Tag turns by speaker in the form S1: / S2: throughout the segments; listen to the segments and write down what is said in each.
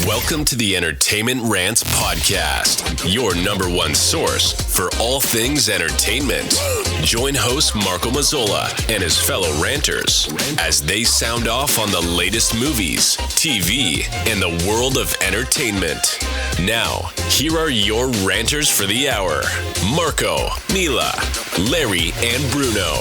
S1: Welcome to the Entertainment Rants podcast, your number one source for all things entertainment. Join host Marco Mazzola and his fellow ranters as they sound off on the latest movies, TV, and the world of entertainment. Now, here are your ranters for the hour, Marco, Mila, Larry, and Bruno.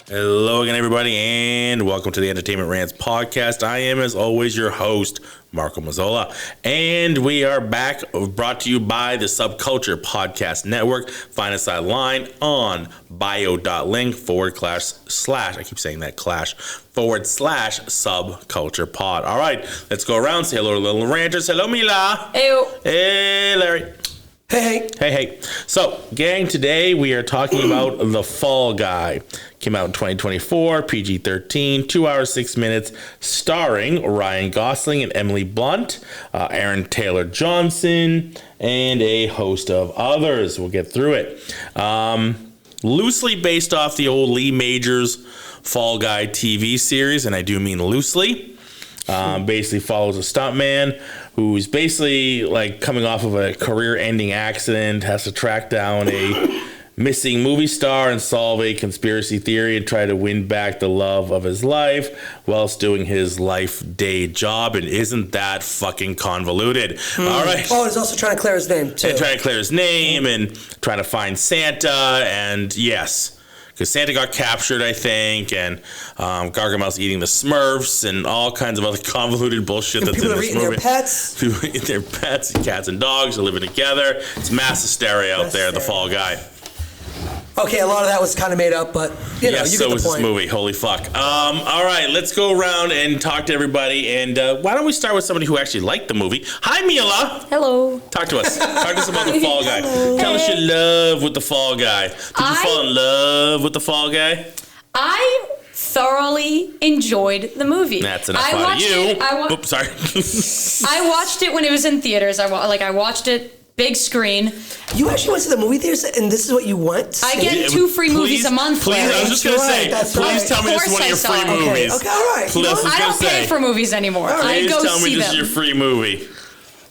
S2: Hello again, everybody, and welcome to the Entertainment Rants podcast. I am, as always, your host, Marco Mazzola, and we are back, brought to you by the Subculture Podcast Network. Find us online on bio.link// I keep saying that, // pod. All right, let's go around, say hello to little ranters. Hello, Mila.
S3: Ew.
S2: Hey, Larry. Hey. So, gang, today we are talking about The Fall Guy. Came out in 2024, PG-13, 2 hours, 6 minutes, starring Ryan Gosling and Emily Blunt, Aaron Taylor Johnson, and a host of others. We'll get through it. Loosely based off the old Lee Majors Fall Guy TV series, and I do mean loosely. Basically follows a stuntman who's basically like coming off of a career-ending accident, has to track down a missing movie star and solve a conspiracy theory and try to win back the love of his life whilst doing his life day job. And isn't that fucking convoluted? All right.
S4: Oh, he's also trying to clear his name, too.
S2: And trying to clear his name and trying to find Santa. And yes, because Santa got captured, I think, and Gargamel's eating the Smurfs and all kinds of other convoluted bullshit that's in this movie.
S4: People are eating their pets.
S2: People eat their pets, cats and dogs are living together. It's mass hysteria out there, The Fall Guy.
S4: Okay, a lot of that was kind of made up, but you know,
S2: yes,
S4: you
S2: so
S4: get the
S2: was
S4: point.
S2: this movie. Holy fuck. All right, let's go around and talk to everybody. And why don't we start with somebody who actually liked the movie? Hi, Mila.
S3: Hello.
S2: Talk to us. Talk to us about The Fall Guy. Tell us your love with The Fall Guy. Did you fall in love with The Fall Guy?
S3: I thoroughly enjoyed the movie.
S2: That's enough out of you. Oops, sorry.
S3: I watched it when it was in theaters. I watched it big screen.
S4: You actually went to the movie theaters, and this is what you want?
S3: I get 2 free movies a month.
S2: Please,
S3: Larry.
S2: I was just going to say, please tell me this is one of your free movies.
S4: Okay, all right.
S3: I don't pay for movies anymore. I go
S2: tell me
S3: see
S2: this
S3: them.
S2: is your free movie.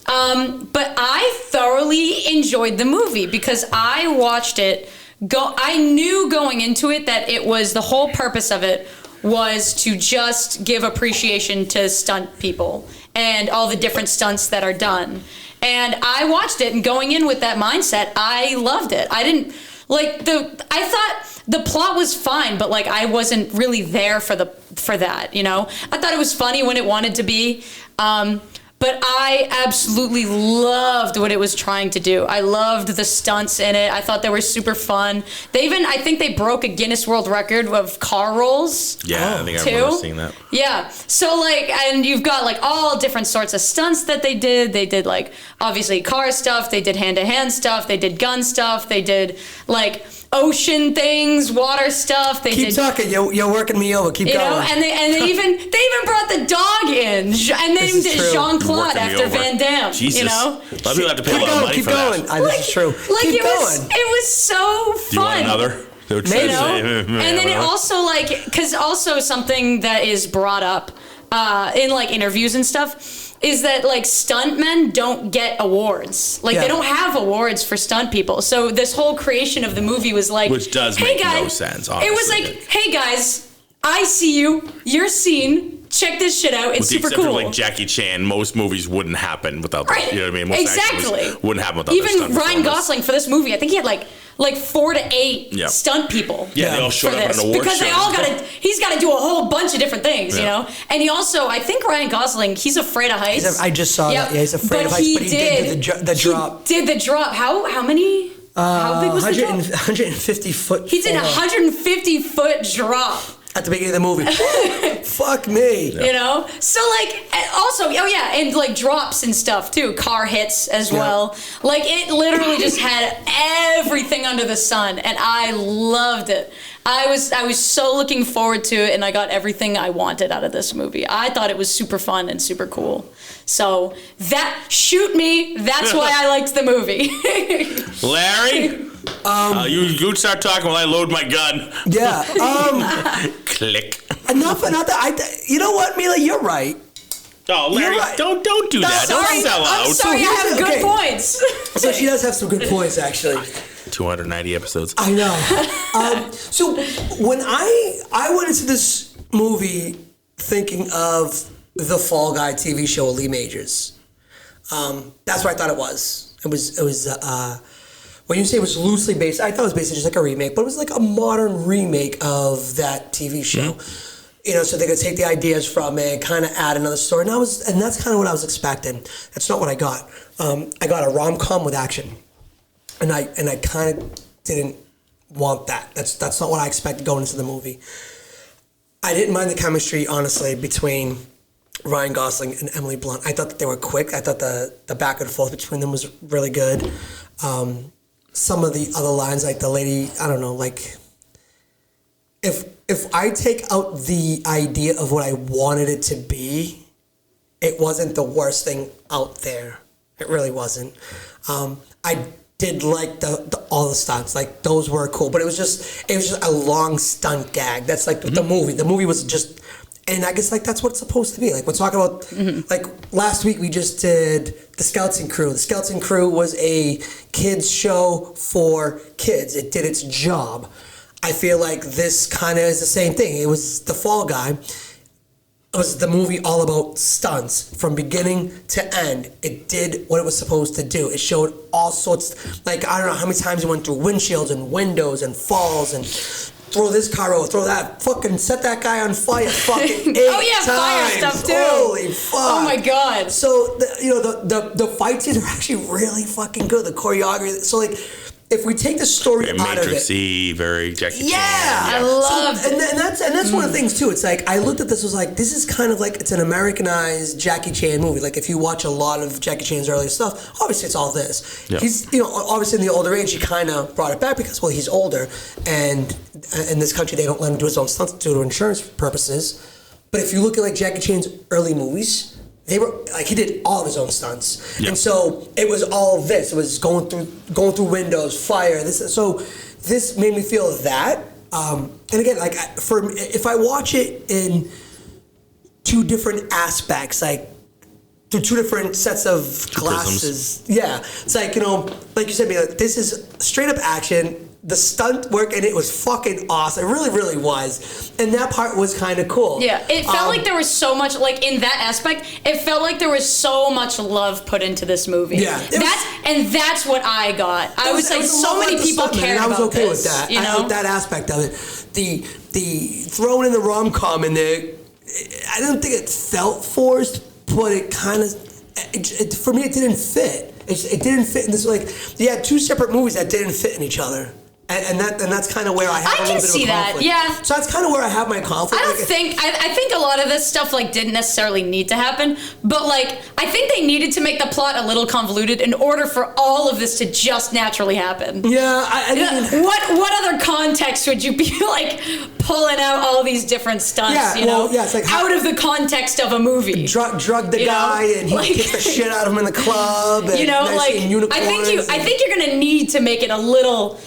S3: But I thoroughly enjoyed the movie because I watched it. I knew going into it that it was the whole purpose of it was to just give appreciation to stunt people and all the different stunts that are done. And I watched it, and going in with that mindset, I loved it. I thought the plot was fine, but like I wasn't really there for that, you know? I thought it was funny when it wanted to be. But I absolutely loved what it was trying to do. I loved the stunts in it. I thought they were super fun. I think they broke a Guinness World Record of car rolls.
S2: Yeah, I think I remember seeing that.
S3: Yeah. So and you've got like all different sorts of stunts that they did. They did like obviously car stuff. They did hand-to-hand stuff. They did gun stuff. They did like ocean things, water stuff.
S4: Keep talking. You're working me over. Keep going.
S3: And they even brought the dog in and named it Jean-Claude after Van Damme.
S2: Jesus.
S3: You know,
S2: a lot of people have to pay a lot of money for that.
S4: This is true.
S3: Like it was so fun.
S2: Do you want another?
S3: Maybe. And then it also because also something that is brought up in like interviews and stuff is that like stuntmen don't get awards. Like they don't have awards for stunt people. So this whole creation of the movie was like,
S2: which does make no sense. Obviously.
S3: It was like, hey guys, I see you. You're seen. Check this shit out. It's super cool.
S2: For like Jackie Chan, most movies wouldn't happen without that. You know what I mean? Most
S3: exactly.
S2: Wouldn't happen without
S3: even Ryan Gosling for this movie. I think he had like 4 to 8 stunt people.
S2: Yeah, they all showed up on an award
S3: because
S2: show.
S3: He's got to do a whole bunch of different things, you know. And he also, I think Ryan Gosling, he's afraid of heights.
S4: I just saw that. Yeah, he's afraid of heights, but he did the drop.
S3: He did the drop. How many? How big was the drop?
S4: 150 foot.
S3: He did a 150 foot drop.
S4: At the beginning of the movie. Fuck me.
S3: You know? So, like, also, and, like, drops and stuff, too. Car hits as well. Like, it literally just had everything under the sun, and I loved it. I was so looking forward to it, and I got everything I wanted out of this movie. I thought it was super fun and super cool. So, shoot me. That's why I liked the movie.
S2: Larry? You start talking while I load my gun.
S4: Yeah.
S2: Click.
S4: Enough. You know what, Mila? You're right.
S2: Oh, Larry,
S4: right.
S2: don't do that.
S3: Sorry,
S2: Don't sell out.
S3: I'm sorry, I have good points.
S4: So she does have some good points, actually.
S2: 290 episodes.
S4: I know. So when I went into this movie thinking of the Fall Guy TV show with Lee Majors, that's what I thought it was. It was. When you say it was loosely based, I thought it was basically just like a remake, but it was like a modern remake of that TV show. Mm-hmm. You know, so they could take the ideas from it, kind of add another story, and that's kind of what I was expecting. That's not what I got. I got a rom-com with action, and I kind of didn't want that. That's not what I expected going into the movie. I didn't mind the chemistry, honestly, between Ryan Gosling and Emily Blunt. I thought that they were quick. I thought the back and forth between them was really good. Some of the other lines, like the lady, I don't know, like if I take out the idea of what I wanted it to be, it wasn't the worst thing out there. It really wasn't. I did like all the stunts, like those were cool, but it was just a long stunt gag. That's like the movie. The movie was just, and I guess like that's what it's supposed to be. Like we're talking about, like last week we just did the Scouts and Crew. The Scouts and Crew was a kids show for kids. It did its job. I feel like this kind of is the same thing. It was The Fall Guy. It was the movie all about stunts from beginning to end. It did what it was supposed to do. It showed all sorts, like I don't know how many times it went through windshields and windows and falls and throw this car over, throw that, fucking set that guy on fire, fucking 8 times.
S3: Fire stuff too.
S4: Holy fuck.
S3: Oh my god.
S4: So the fight scenes are actually really fucking good. The choreography. So like, if we take the story
S2: Very
S4: out of it,
S2: Matrix-y, very Jackie Chan.
S3: I love
S4: and that's one of the things too. It's like I looked at this, was like, this is kind of like it's an Americanized Jackie Chan movie. Like if you watch a lot of Jackie Chan's earlier stuff, obviously it's all this. Yep. He's obviously in the older age he kind of brought it back because he's older, and in this country they don't let him do his own stunts due to insurance purposes. But if you look at like Jackie Chan's early movies, they were like he did all of his own stunts, and so it was all this. It was going through windows, fire. This made me feel that. And again, like if I watch it in two different aspects, like through two different sets of glasses, it's like like you said, this is straight up action. The stunt work in it was fucking awesome. It really, really was. And that part was kind of cool.
S3: Yeah, it felt like there was so much, like in that aspect, it felt like there was so much love put into this movie.
S4: Yeah.
S3: That's what I got. I was like, so many people cared about this.
S4: I was okay with that. With that aspect of it. The throwing in the rom-com in there, I don't think it felt forced, but it kind of, for me, it didn't fit. It didn't fit in this, like, you had two separate movies that didn't fit in each other. And that's kind of where I have a little bit of a conflict.
S3: I can see that, yeah.
S4: So that's kind of where I have my conflict.
S3: I think a lot of this stuff like didn't necessarily need to happen, but like I think they needed to make the plot a little convoluted in order for all of this to just naturally happen.
S4: Yeah, I mean,
S3: what other context would you be like pulling out all these different stunts?
S4: Yeah, it's like
S3: out of the context of a movie.
S4: Drug the guy and he kicked the shit out of him in the club. And
S3: I think you're gonna need to make it a little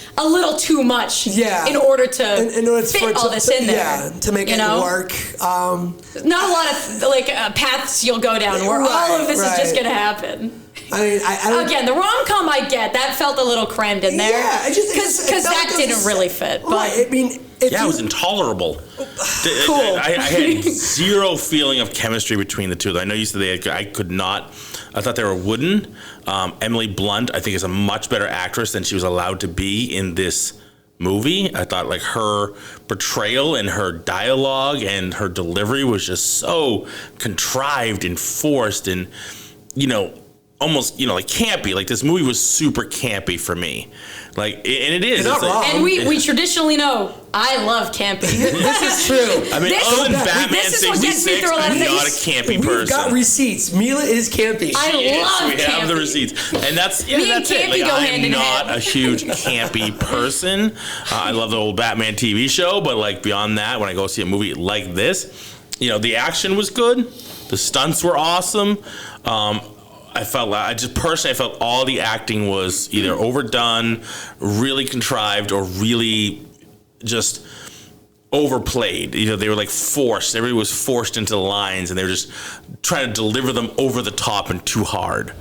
S3: too much in order to fit all this in there.
S4: Yeah, to make it work.
S3: Not a lot of paths you'll go down where all of this is just going to happen.
S4: I mean,
S3: again, the rom-com I get, that felt a little crammed in there.
S4: Yeah,
S3: because that didn't really fit. But
S4: I mean,
S2: it was intolerable.
S4: Cool.
S2: I had zero feeling of chemistry between the two. I know you said I could not. I thought they were wooden. Emily Blunt, I think, is a much better actress than she was allowed to be in this movie. I thought like her portrayal and her dialogue and her delivery was just so contrived and forced and, almost, like campy. Like this movie was super campy for me. Like, and it is.
S4: You're not wrong.
S3: And we traditionally know I love camping.
S4: This is true.
S2: I mean, other than Batman 66, I'm not a campy person.
S4: We've got receipts. Mila is campy.
S3: I love campy.
S2: We have the receipts. And that's
S3: Me and
S2: that's it.
S3: campy go hand in
S2: I'm not
S3: hand.
S2: a huge campy person. I love the old Batman TV show, but like beyond that, when I go see a movie like this, the action was good. The stunts were awesome. I felt all the acting was either overdone, really contrived, or really just overplayed. They were like forced. Everybody was forced into the lines, and they were just trying to deliver them over the top and too hard.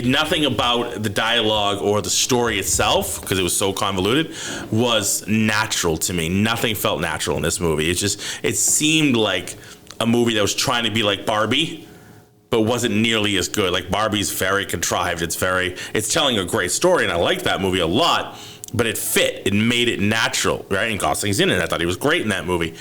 S2: Nothing about the dialogue or the story itself, because it was so convoluted, was natural to me. Nothing felt natural in this movie. It seemed like a movie that was trying to be like Barbie, but wasn't nearly as good. Like Barbie's very contrived. It's telling a great story, and I liked that movie a lot, but it fit. It made it natural, right? And Gosling's in it. I thought he was great in that movie.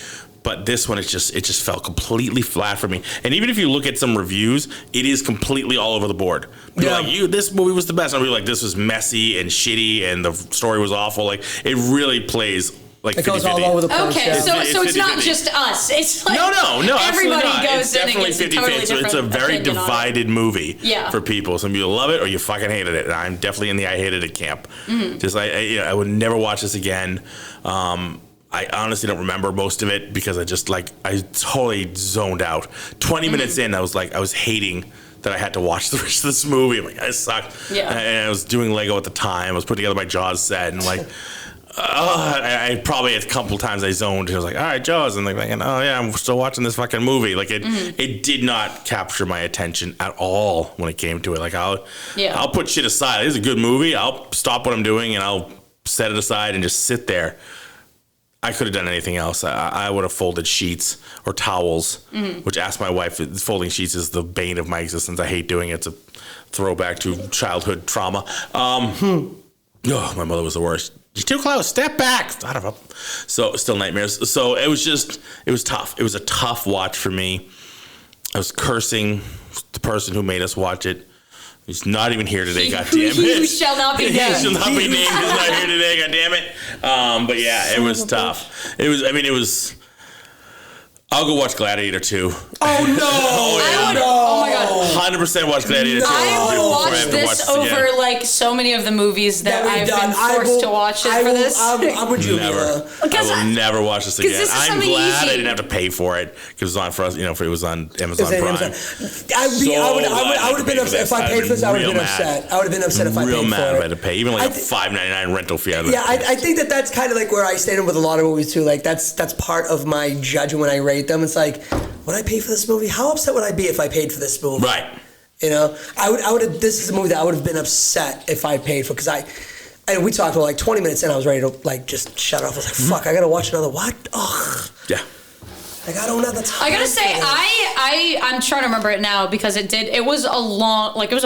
S2: But this one, it just felt completely flat for me. And even if you look at some reviews, it is completely all over the board. People are like, this movie was the best. And I'll be like, this was messy and shitty, and the story was awful. Like, it really plays like
S4: it goes all over the place.
S3: Okay, so it's not just us. It's like
S2: no,
S3: everybody
S2: not.
S3: goes
S2: It's
S3: in and
S2: definitely
S3: gets a totally
S2: 50-50. So it's a very divided movie for people. Some people love it or you fucking hated it. And I'm definitely in the I hated it camp. Just I would never watch this again. I honestly don't remember most of it because I totally zoned out. 20 minutes in, I was hating that I had to watch the rest of this movie. I'm like, I suck. Yeah. And I was doing Lego at the time. I was putting together my Jaws set, and like, I probably a couple times I zoned. I was like, all right, Jaws, and like, oh yeah, I'm still watching this fucking movie. Like it did not capture my attention at all when it came to it. Like I'll put shit aside. It's a good movie. I'll stop what I'm doing and I'll set it aside and just sit there. I could have done anything else. I would have folded sheets or towels, which asked my wife, folding sheets is the bane of my existence. I hate doing it. It's a throwback to childhood trauma. Oh, my mother was the worst. You're too close. Step back. So still nightmares. So it was tough. It was a tough watch for me. I was cursing the person who made us watch it. He's not even here today, goddammit.
S3: You shall not be named.
S2: He shall not be named. He's not here today, goddammit. But yeah, it was tough. It was. I'll go watch Gladiator 2.
S4: Oh no!
S3: Oh my god!
S2: 100% watch Gladiator 2.
S3: I would watch this over like so many of the movies that I've been forced to watch it for this.
S4: I'm with you.
S2: Never. I will never watch this again. I'm glad
S3: easy.
S2: I didn't have to pay for it because it was on for us. If it was on Amazon Prime.
S4: I would have been upset if I paid for this. I would have been upset. I would have been upset if I paid for it.
S2: Real mad if I had to pay, even like a $5.99 rental fee.
S4: I think that's kind of like where I stand with a lot of movies too. Like that's part of my judgment when I rate them. It's like, would I pay for this movie? How upset would I be if I paid for this movie?
S2: Right.
S4: I would have. This is a movie that I would have been upset if I paid for, because and we talked about like 20 minutes in, I was ready to like just shut it off. I was like, fuck, I gotta watch another what? Ugh.
S2: Yeah.
S4: Like I don't have the time.
S3: I gotta say, I'm trying to remember it now because it was a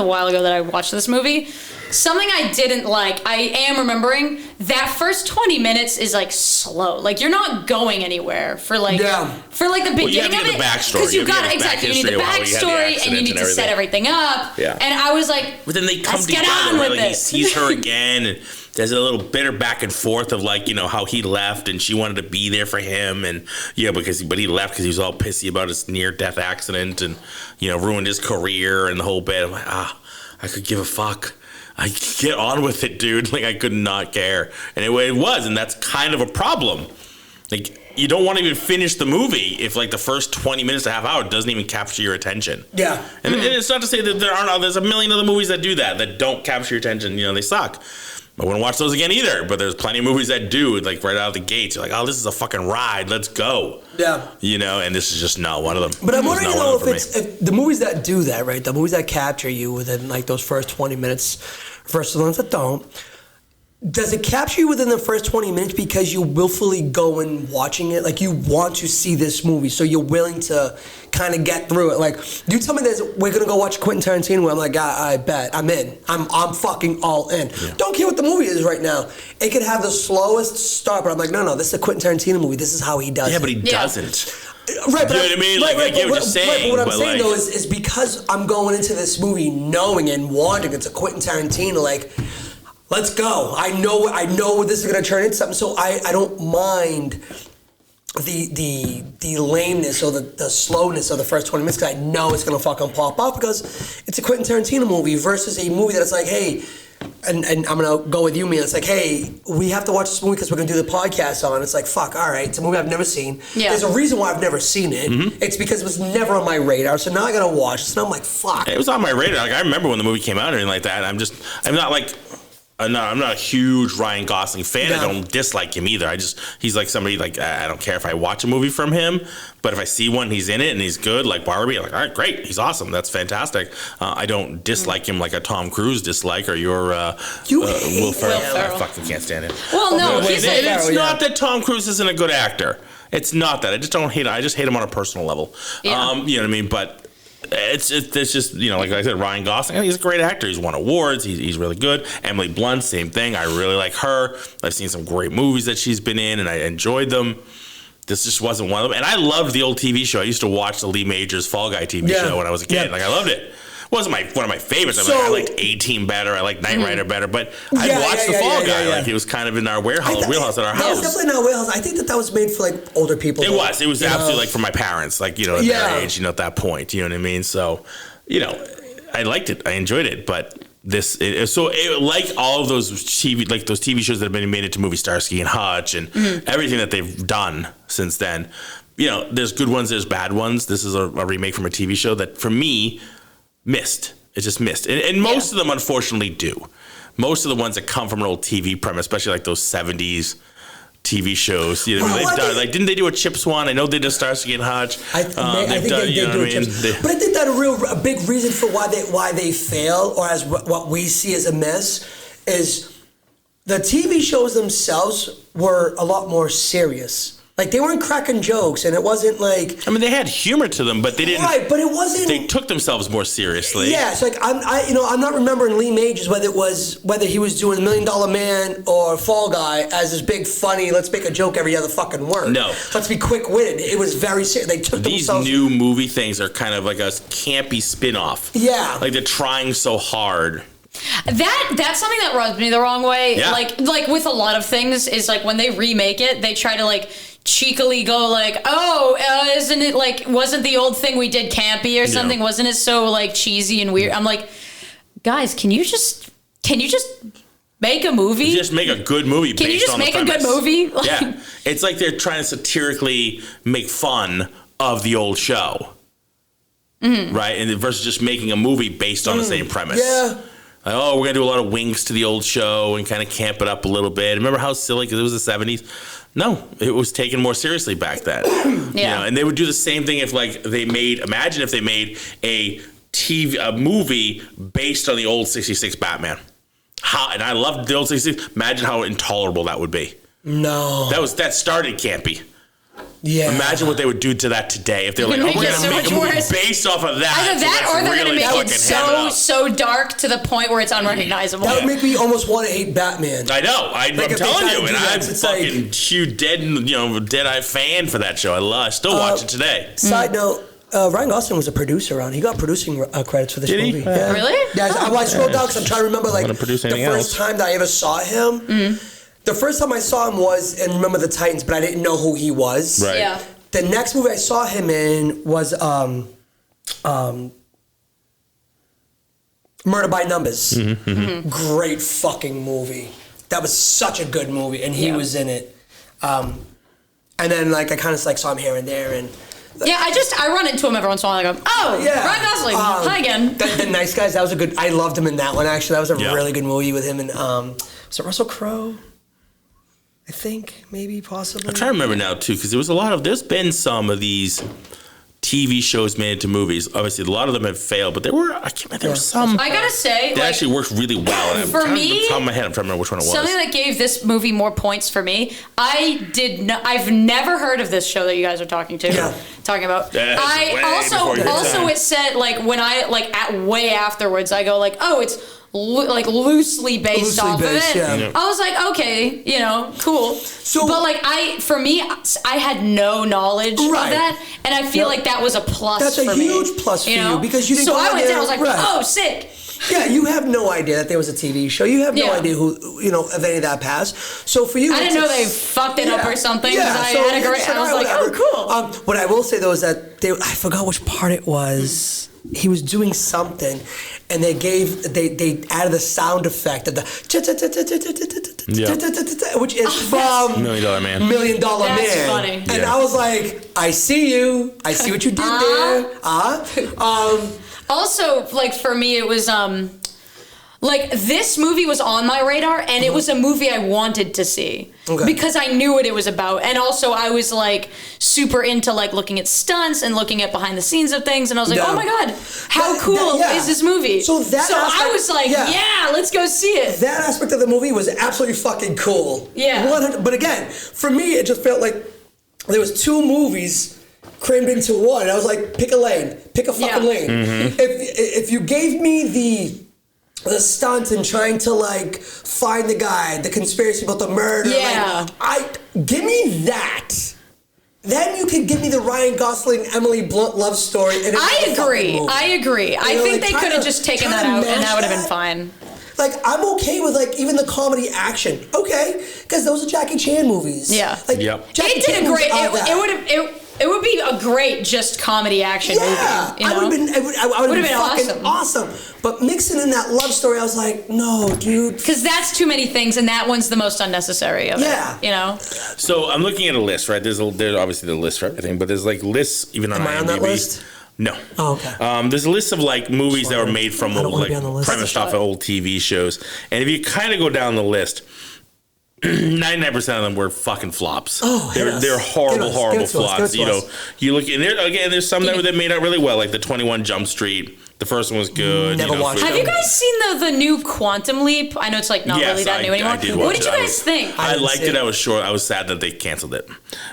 S3: while ago that I watched this movie. Something I didn't like, I am remembering, that first 20 minutes is like slow. Like you're not going anywhere for the beginning of it. Because you got exactly, you need the backstory and you need to set everything up.
S2: Yeah.
S3: And I was like,
S2: but then they come together, right? Like he sees her again, and there's a little bitter back and forth of like, how he left and she wanted to be there for him, and but he left because he was all pissy about his near-death accident and ruined his career and the whole bit. I'm like, I could give a fuck. I get on with it, dude. Like I could not care, and it was, and that's kind of a problem. Like you don't want to even finish the movie if like the first 20 minutes to half hour doesn't even capture your attention. Yeah, and it's not to say that there's a million other movies that do that don't capture your attention. They suck. I wouldn't watch those again either, but there's plenty of movies that do, like right out of the gates. You're like, oh, this is a fucking ride. Let's go. Yeah. And this is just not one of them.
S4: But I'm wondering, if the movies that do that, right, the movies that capture you within like those first 20 minutes versus the ones that don't, does it capture you within the first 20 minutes because you willfully go in watching it? Like you want to see this movie, so you're willing to kind of get through it. Like you tell me that we're gonna go watch Quentin Tarantino, where I'm like, I bet I'm in. I'm fucking all in. Yeah. Don't care what the movie is right now. It could have the slowest start, but I'm like, no, this is a Quentin Tarantino movie. This is how he does it.
S2: Yeah, but he doesn't.
S4: Right, but
S2: you know what I mean? Like, I get what you're saying.
S4: But what I'm saying though is because I'm going into this movie knowing and wanting it's a Quentin Tarantino, like, let's go. I know this is gonna turn into something. So I don't mind the lameness or the slowness of the first 20 minutes, because I know it's gonna fucking pop off because it's a Quentin Tarantino movie versus a movie that's like, hey, and I'm gonna go with you, man. It's like, hey, we have to watch this movie because we're gonna do the podcast on. It's like, fuck, all right, it's a movie I've never seen. Yeah. There's a reason why I've never seen it. Mm-hmm. It's because it was never on my radar. So now I gotta watch it. So now I'm like, fuck.
S2: It was on my radar. Like I remember when the movie came out and everything like that. I'm not like I'm not a huge Ryan Gosling fan. I don't dislike him either. He's like somebody like I don't care if I watch a movie from him, but if I see one, he's in it and he's good, like Barbie, I'm like, all right, great, he's awesome, that's fantastic. I don't dislike him like a Tom Cruise dislike or your Will Ferrell. I fucking can't stand him.
S3: Well, no,
S2: it's not that Tom Cruise isn't a good actor. It's not that. I just don't hate him. I just hate him on a personal level.
S3: Yeah.
S2: You know what I mean? But it's just, you know, like I said, Ryan Gosling, he's a great actor. He's won awards. He's really good. Emily Blunt, same thing. I really like her. I've seen some great movies that she's been in, and I enjoyed them. This just wasn't one of them. And I loved the old TV show. I used to watch the Lee Majors Fall Guy TV show when I was a kid. Like, I loved it. It wasn't one of my favorites. I liked A-Team better. I liked Knight Rider better. But I watched the Fall Guy. Like, he was kind of in our wheelhouse at our house.
S4: It's definitely in our wheelhouse. I think that was made for, like, older people.
S2: It was absolutely, like, for my parents. Like, you know, at their age, you know, at that point. You know what I mean? So, you know, I liked it. I enjoyed it. But like all of those TV shows that have been made into movies, Starsky and Hutch and everything that they've done since then, you know, there's good ones, there's bad ones. This is a remake from a TV show that, for me, missed. It just missed. And most of them, unfortunately, do. Most of the ones that come from an old TV premise, especially like those 70s TV shows. You know, they've done, like, didn't they do a Chips one? I know they did Starsky and Hutch.
S4: I think they did do a Chips. But I think that a big reason for why they fail, or as what we see as a miss, is the TV shows themselves were a lot more serious. Like, they weren't cracking jokes, and it wasn't like...
S2: I mean, they had humor to them, but they didn't...
S4: Right, but it wasn't...
S2: They took themselves more seriously.
S4: Yeah, it's like, I'm not remembering Lee Majors, whether he was doing $1 Million Man or Fall Guy as this big, funny, let's make a joke every other fucking word.
S2: No.
S4: Let's be quick-witted. It was very serious. They took themselves...
S2: These new movie things are kind of like a campy spin-off.
S4: Yeah.
S2: Like, they're trying so hard.
S3: That's something that rubs me the wrong way.
S2: Yeah.
S3: Like with a lot of things, is like when they remake it, they try to like cheekily go like, oh, isn't it like, wasn't the old thing we did campy or something? Wasn't it so like cheesy and weird? I'm like, guys, can you just make a movie?
S2: Just make a good movie.
S3: Can you just make a good movie? Like,
S2: yeah, it's like they're trying to satirically make fun of the old show, right? And versus just making a movie based on the same premise.
S4: Yeah.
S2: Like, oh, we're gonna do a lot of winks to the old show and kind of camp it up a little bit. Remember how silly, because it was the 70s? No, it was taken more seriously back then. You know, and they would do the same thing if, like, imagine if they made a movie based on the old 66 Batman. And I loved the old 66. Imagine how intolerable that would be.
S4: No.
S2: That started campy.
S4: Yeah.
S2: Imagine what they would do to that today if they're like, oh, we're going to make a movie based off of that.
S3: Either that, or they're going to make it so dark to the point where it's unrecognizable.
S4: That would make me almost want to hate Batman.
S2: I know. I'm telling you, and I'm fucking huge dead-eye fan for that show. I still watch it today.
S4: Side note. Ryan Gosling was a producer on. He got producing credits for this movie.
S2: Yeah.
S3: Really?
S4: Yeah. I scrolled down because I'm trying to remember the first time that I ever saw him. The first time I saw him was in Remember the Titans, but I didn't know who he was.
S2: Right.
S3: Yeah.
S4: The next movie I saw him in was Murder by Numbers. Great fucking movie. That was such a good movie, and he was in it. And then I kind of saw him here and there, and
S3: I run into him every once in a while. I go, oh, yeah. Ryan Gosling, hi again.
S4: The Nice Guys, that was a good. I loved him in that one. Actually, that was a really good movie with him and was it Russell Crowe? I think, maybe, possibly.
S2: I'm trying to remember now, too, because there's been some of these TV shows made into movies. Obviously, a lot of them have failed, but there were some.
S3: I gotta say,
S2: that actually worked really well.
S3: For me,
S2: off the top of my head, I'm trying to remember which one it was.
S3: Something that gave this movie more points for me. I've never heard of this show that you guys are talking about. It said when I way afterwards, I go oh, it's loosely based off of it. Yeah. I was like, okay, cool. So, but I had no knowledge of that, and I feel like that was a plus. That's
S4: a huge plus for you because you didn't.
S3: So I went there. I was like, oh, sick.
S4: Yeah, you have no idea that there was a TV show. You have no idea who of any of that passed. So for you,
S3: I didn't know they fucked it up or something. Yeah, I had a great. I was like, oh, cool.
S4: What I will say though is that I forgot which part it was. He was doing something, and they added the sound effect of the which is from
S2: $1 Million Man.
S4: $1 Million Man.
S3: That's funny.
S4: And I was like, I see you. I see what you did there.
S3: Also, for me, it was Like, this movie was on my radar, and it was a movie I wanted to see. Okay. Because I knew what it was about. And also, I was, like, super into, like, looking at stunts and looking at behind the scenes of things. And I was like, oh, my God, how cool is this movie? So I was like, yeah, let's go see it.
S4: That aspect of the movie was absolutely fucking cool.
S3: Yeah.
S4: But again, for me, it just felt like there was 2 movies crammed into one. And I was like, pick a lane. Pick a fucking lane. Mm-hmm. If you gave me the stunt and trying to like find the guy, the conspiracy about the murder.
S3: Yeah.
S4: Give me that. Then you can give me the Ryan Gosling, Emily Blunt love story.
S3: I agree. I think they could have just taken that out and that would have been fine.
S4: Like, I'm okay with, like, even the comedy action. Okay. Because those are Jackie Chan movies.
S3: Yeah.
S4: Like,
S3: Jackie Chan did a great, it would be a great just comedy action movie. You know?
S4: I would have been fucking awesome. But mixing in that love story, I was like, no, dude.
S3: Because that's too many things, and that one's the most unnecessary of it. You know?
S2: So I'm looking at a list, right? There's obviously the list for everything, but there's like lists even on IMDb.
S4: Am I on that list?
S2: No.
S4: Oh, okay.
S2: There's a list of like movies that were made from old, like premised off of old TV shows, and if you kind of go down the list, 99% of them were fucking flops.
S4: Oh,
S2: they're horrible flops. You know, you look in there again. There's some that made out really well, like the 21 Jump Street. The first one was good.
S4: Never watched it.
S3: Have you guys seen the new Quantum Leap? I know it's like not really that new anymore. What did you guys think?
S2: I liked it. I was short. I was sad that they canceled it.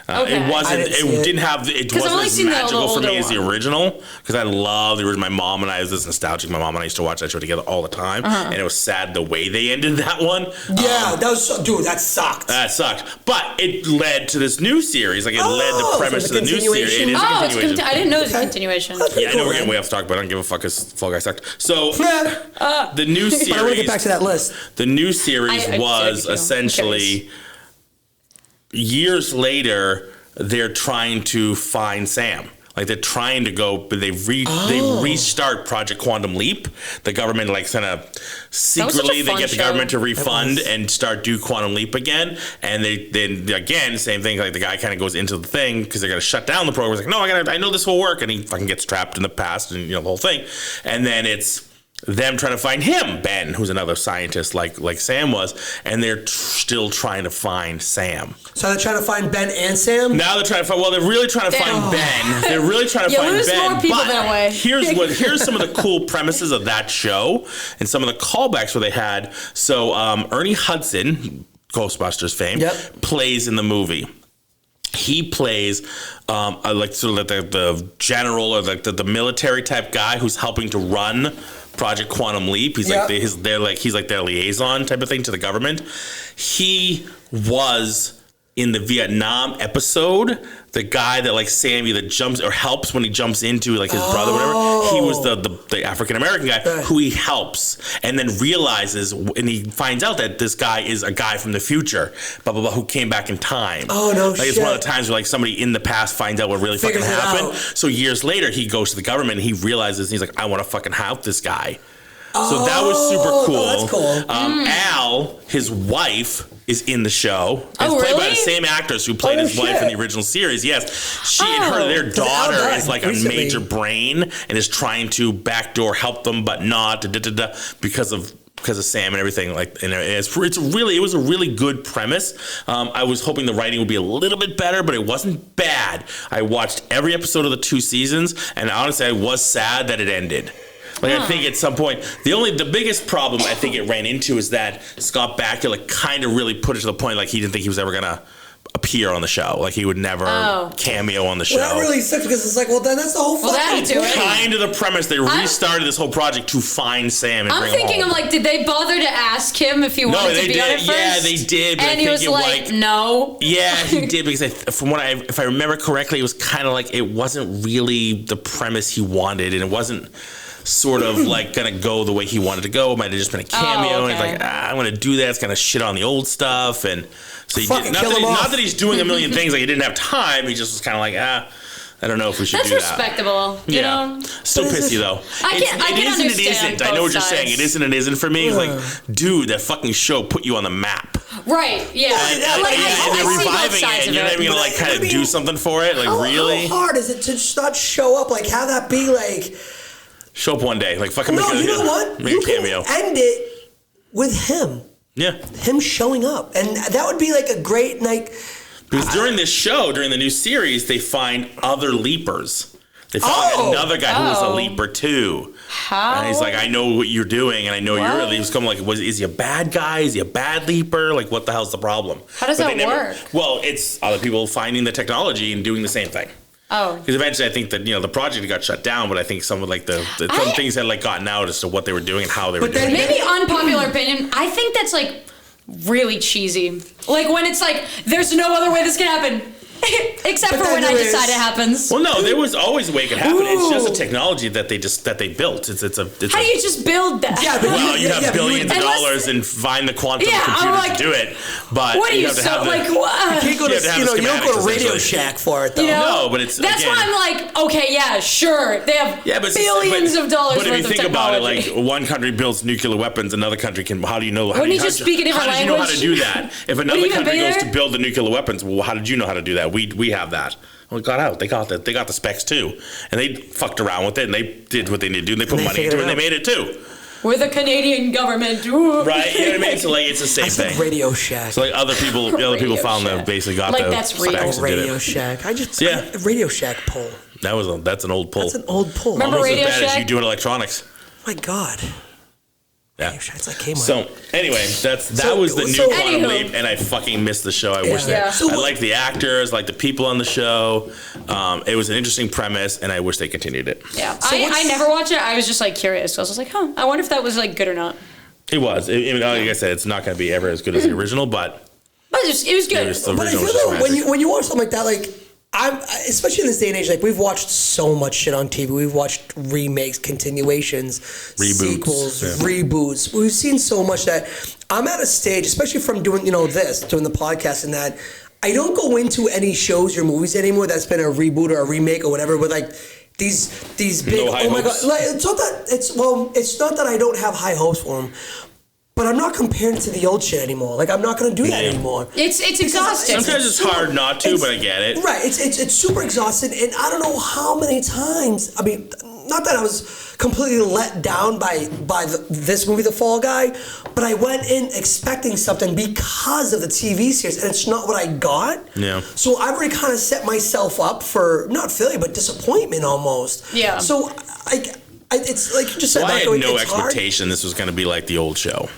S2: It wasn't. It wasn't as magical for me as the original because I love the original. My mom and I was this nostalgic. My mom and I used to watch that show together all the time, and it was sad the way they ended that one.
S4: Yeah, that sucked.
S2: That sucked. But it led to this new series. Like it led the premise to the new series. It is a continuation.
S3: I didn't know it was a continuation.
S2: Yeah, I know we're getting way off topic, but I don't give a fuck. Fall Guy sucked. So the new series.
S4: I want to get back to that list.
S2: The new series was essentially years later. They're trying to find Sam. Like they're trying to go, but they restart Project Quantum Leap. The government secretly they get the government to refund and do Quantum Leap again. And then again same thing. Like the guy kind of goes into the thing because they're gonna shut down the program. He's like, no, I know this will work, and he fucking gets trapped in the past and the whole thing. And then it's them trying to find him, Ben, who's another scientist like Sam was, and they're still trying to find Sam.
S4: So they're trying to find Ben and Sam?
S2: Now they're trying to find, they're really trying to find Ben. They're really trying to find Ben.
S3: You lose more people that way.
S2: Here's some of the cool premises of that show and some of the callbacks where they had. So Ernie Hudson, Ghostbusters fame, plays in the movie. He plays like sort of like the general or like the military type guy who's helping to run Project Quantum Leap. He's he's like their liaison type of thing to the government. He was in the Vietnam episode, the guy that like Sammy that jumps or helps when he jumps into like his brother, whatever. He was the African American guy who he helps, and then realizes and he finds out that this guy is a guy from the future, blah blah blah, who came back in time.
S4: Oh no!
S2: Like it's one of the times where like somebody in the past finds out what really fucking happened. So years later, he goes to the government and he realizes he's like, I want to fucking help this guy. So that was super cool.
S4: Oh, that's cool.
S2: Al, his wife, is in the show. It's played by the same actress who played his wife in the original series. Yes. She and their daughter is like a major brain and is trying to backdoor help them, but not because of Sam and everything. Like, and it was a really good premise. I was hoping the writing would be a little bit better, but it wasn't bad. I watched every episode of the 2 seasons, and honestly, I was sad that it ended. Like I think at some point, the biggest problem I think it ran into is that Scott Bakula kind of really put it to the point like he didn't think he was ever gonna appear on the show. Like he would never cameo on the show.
S4: Well, that really sucks because it's like, well, then that's the whole fucking
S3: do it.
S2: Kind of the premise. They restarted this whole project to find Sam and bring him home.
S3: I'm like, did they bother to ask him if he wanted to be on it first?
S2: Yeah, they did. But
S3: and he was like, no.
S2: Yeah, he did because if I remember correctly, it was kind of like it wasn't really the premise he wanted, and it wasn't sort of like gonna go the way he wanted to go. It might have just been a cameo. And he's like, I'm gonna do that. It's gonna shit on the old stuff. And so he did. Not that he's doing a million things. Like he didn't have time. He just was kind of like, I don't know if we should do that.
S3: That's respectable. You know?
S2: Still pissy though. It isn't. I know what you're saying. It isn't for me. It's like, dude, that fucking show put you on the map.
S3: Right. Yeah.
S2: And they're reviving it, and you're not even gonna like kind of do something for it. Like really?
S4: How hard is it to just not show up? Like have that be like.
S2: Show up one day, like fucking.
S4: No, you know what?
S2: Make a cameo.
S4: End it with him.
S2: Yeah.
S4: Him showing up. And that would be like a great, like...
S2: Because during this show, during the new series, they find other leapers. They found another guy who was a leaper too.
S3: How?
S2: And he's like, I know what you're doing, and I know you're a leaper. He's coming like, is he a bad guy? Is he a bad leaper? Like, what the hell's the problem?
S3: How does that work?
S2: Well, it's other people finding the technology and doing the same thing.
S3: Oh.
S2: Because eventually I think that, the project got shut down, but I think some of like some things had like gotten out as to what they were doing and how they were doing it.
S3: Maybe unpopular opinion, I think that's like really cheesy. Like when it's like, there's no other way this can happen. Except for when I decide it happens.
S2: Well, no, there was always a way it could happen. It's just a technology that they built.
S3: How do you just build that?
S4: Yeah, but
S2: you have billions of dollars and find the quantum computer to do it. But
S3: what are you
S2: have to have
S3: what?
S4: You can't go to, you don't go to Radio Shack for it, though.
S2: No, but it's
S3: that's why I'm like, okay, yeah, sure, they have billions of dollars worth of technology. But if you think about it, like one country builds nuclear weapons, another country can. How do you know? Wouldn't you just speak a different language?
S2: How did you know how to do that? If another country goes to build the nuclear weapons, well, how did you know how to do that? We have that. Well, it got out. They got the specs too, and they fucked around with it, and they did what they needed to do. And they put money into it, and they made it too.
S3: We're the Canadian government,
S2: right? You know what I mean? So like, it's the same thing.
S4: Radio Shack.
S2: So like other people found that basically got the
S3: that's real.
S2: specs and
S4: Radio
S2: did it.
S4: Shack. Radio Shack pull.
S2: That's an old pull.
S4: That's an old pull.
S3: Remember
S2: almost
S3: Radio
S2: as bad
S3: Shack?
S2: as you doing electronics.
S4: My God.
S2: Yeah.
S4: It's like Kmart.
S2: So anyway, that was the new Quantum Leap, and I fucking missed the show. I wish that I liked the actors, like the people on the show. It was an interesting premise, and I wish they continued it.
S3: Yeah, so I never watched it. I was just like curious. So I was like, I wonder if that was like good or not.
S2: It was. Like I said, it's not going to be ever as good as the original, but
S3: it was good.
S4: But I feel though, when you watch something like that, like especially in this day and age, like we've watched so much shit on TV. We've watched remakes, continuations, sequels, reboots. We've seen so much that I'm at a stage, especially from doing doing the podcast, and that I don't go into any shows or movies anymore that's been a reboot or a remake or whatever with like these big my god, like it's not that I don't have high hopes for them. But I'm not comparing it to the old shit anymore. Like I'm not going to do that anymore.
S3: It's exhausting.
S2: Sometimes it's hard not to, but I get it.
S4: Right. It's super exhausting, and I don't know how many times. I mean, not that I was completely let down by this movie, The Fall Guy, but I went in expecting something because of the TV series, and it's not what I got.
S2: Yeah.
S4: So I've already kind of set myself up for not failure, but disappointment almost.
S3: Yeah.
S4: So it's like you just said.
S2: I had no expectation this was going to be like the old show.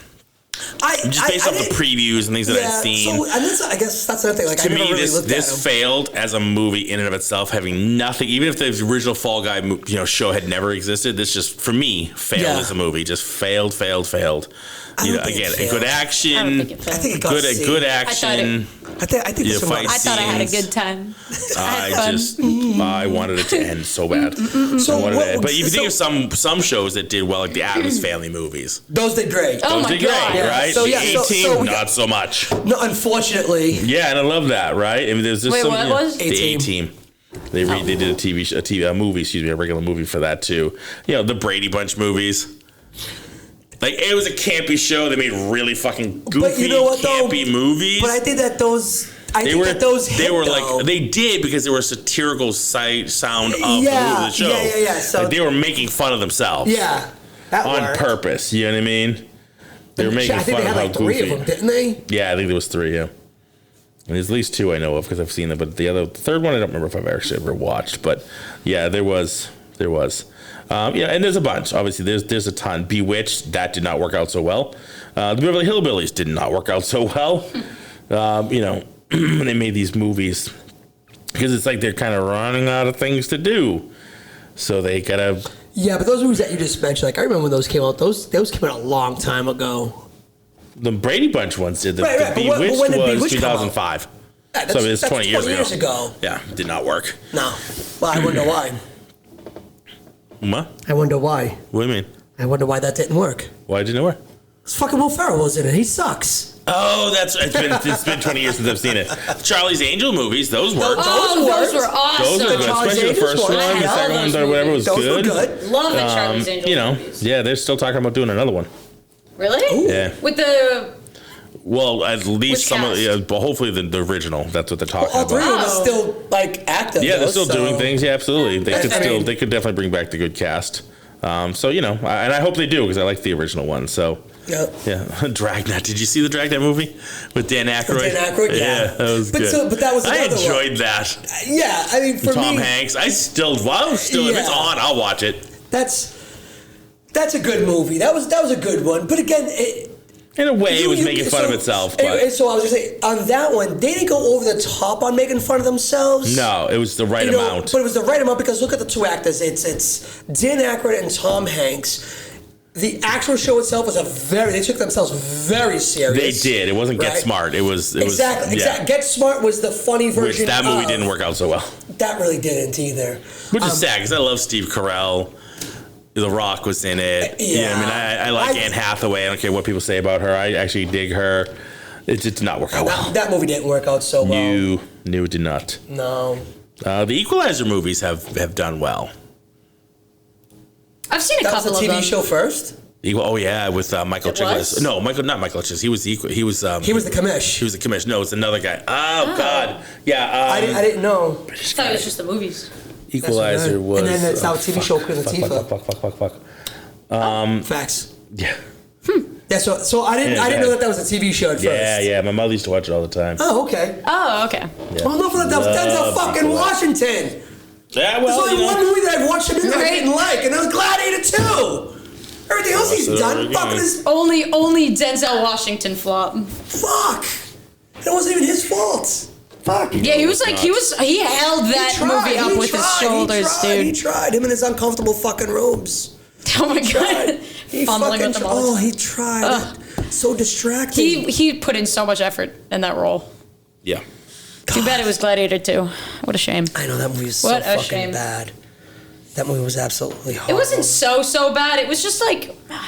S2: Just based off the previews and things that I've seen.
S4: So, and I guess that's another thing. Like,
S2: to me, this failed as a movie in and of itself, having nothing. Even if the original Fall Guy show had never existed, this just for me failed as a movie. Just failed. Again, good action.
S3: I think it got
S2: good action.
S4: I think this
S3: I thought I had a good time.
S2: I wanted it to end so bad. But if you think of some shows that did well, like the Addams Family movies,
S4: those did great.
S3: Oh my God.
S2: Right?
S4: So,
S2: the A-Team, not so much.
S4: No, unfortunately.
S2: Yeah, and I love that. Right? I mean, there's just
S3: what was
S2: the A-Team. They did a movie, a regular movie for that too. The Brady Bunch movies. Like, it was a campy show. They made really fucking goofy, campy movies.
S4: But I think that those... They
S2: did because they were a satirical sound of the show.
S4: Yeah. So
S2: like they were making fun of themselves.
S4: Yeah, that
S2: on
S4: worked.
S2: Purpose. You know what I mean? They were making fun of how goofy.
S4: I think they had 3 of them, didn't they?
S2: Yeah, I think there was 3. Yeah, and there's at least 2 I know of because I've seen them. But the third one, I don't remember if I've actually ever watched. But yeah, there was. And there's a bunch. Obviously, there's a ton. Bewitched, that did not work out so well. The Beverly Hillbillies did not work out so well. When they made these movies, because it's like they're kind of running out of things to do, so they gotta.
S4: Yeah, but those movies that you just mentioned, like I remember when those came out. Those came out a long time ago.
S2: The Brady Bunch ones did.
S4: Right.
S2: Bewitched
S4: when did
S2: was
S4: Bewitched
S2: 2005.
S4: Yeah,
S2: so it's 20 years
S4: 20 years ago.
S2: Yeah, did not work.
S4: No. Well, I wonder why.
S2: What?
S4: I wonder why.
S2: What do you mean?
S4: I wonder why that didn't work.
S2: Why didn't it work?
S4: It's fucking Will Ferrell was in it. He sucks.
S2: Oh, it's been 20 years since I've seen it. Charlie's Angel movies, those worked.
S3: Those were awesome.
S2: Those were good, especially the first one, the second one, or whatever was good.
S4: Those were good.
S3: Love the Charlie's Angel movies.
S2: Yeah, they're still talking about doing another one.
S3: Really?
S4: Ooh.
S2: Yeah.
S3: With the...
S2: Well, at least some of but hopefully the original. That's what they're talking about.
S4: All 3 of them are still like active.
S2: Yeah, they're still doing things. Yeah, absolutely. They could definitely bring back the good cast. And I hope they do because I like the original one. So
S4: Yep.
S2: Yeah, Dragnet. Did you see the Dragnet movie with Dan Aykroyd?
S4: Dan Aykroyd, yeah.
S2: That was good.
S4: But that was
S2: I
S4: another
S2: enjoyed
S4: one.
S2: that.
S4: Yeah, I mean, for
S2: Tom
S4: me,
S2: Hanks. If it's on, I'll watch it.
S4: that's a good movie. That was a good one. But again,
S2: In a way, it was making fun of itself. But
S4: So I was just saying, on that one, they didn't go over the top on making fun of themselves.
S2: no, it was the right amount.
S4: But it was the right amount because look at the two actors. It's Dan Aykroyd and Tom Hanks. The actual show itself was they took themselves very serious.
S2: They did. It wasn't Get
S4: right?
S2: Smart. It was
S4: Exactly. Get Smart was the funny version.
S2: Which that movie didn't work out so well.
S4: That really didn't either.
S2: Which is sad because I love Steve Carell. The Rock was in it.
S4: Yeah.
S2: I mean, I like Anne Hathaway. I don't care what people say about her. I actually dig her. It did not work out well.
S4: That movie didn't work out so well.
S2: No, it did not.
S4: No.
S2: The Equalizer movies have done well.
S3: I've seen a couple of them.
S4: That was the TV show first?
S2: With Michael Chiklis. No, not Michael Chiklis. He was the
S4: He was the commish.
S2: He was the commish. No, it's another guy. Oh. God. Yeah.
S4: I didn't know.
S3: I thought it was just the movies.
S2: Equalizer was.
S4: And then it's now a TV show, Queen Latifah.
S2: Fuck.
S4: Facts.
S2: Yeah.
S4: Yeah, so I didn't know that was a TV show at first.
S2: Yeah. My mother used to watch it all the time.
S4: Oh, okay.
S3: Oh, okay.
S2: Yeah.
S4: Well, no, for that was Denzel fucking Washington.
S2: Yeah,
S4: There's only one movie that I've watched him in that I
S3: Right.
S4: didn't like, and that was Gladiator 2. Everything else he's done, fucking his
S3: Only Denzel Washington flop.
S4: fuck. It wasn't even his fault. Fuck.
S3: Yeah, he held that movie up with his shoulders, dude.
S4: He tried. Him in his uncomfortable fucking robes.
S3: Oh my god.
S4: He
S3: Fumbling
S4: fucking
S3: with them all.
S4: he tried. So distracting.
S3: He put in so much effort in that role.
S2: Yeah.
S3: Too bad it was Gladiator 2. What a shame.
S4: I know that movie was so
S3: What a
S4: fucking
S3: shame.
S4: bad. That movie was absolutely horrible.
S3: It wasn't so bad. It was just for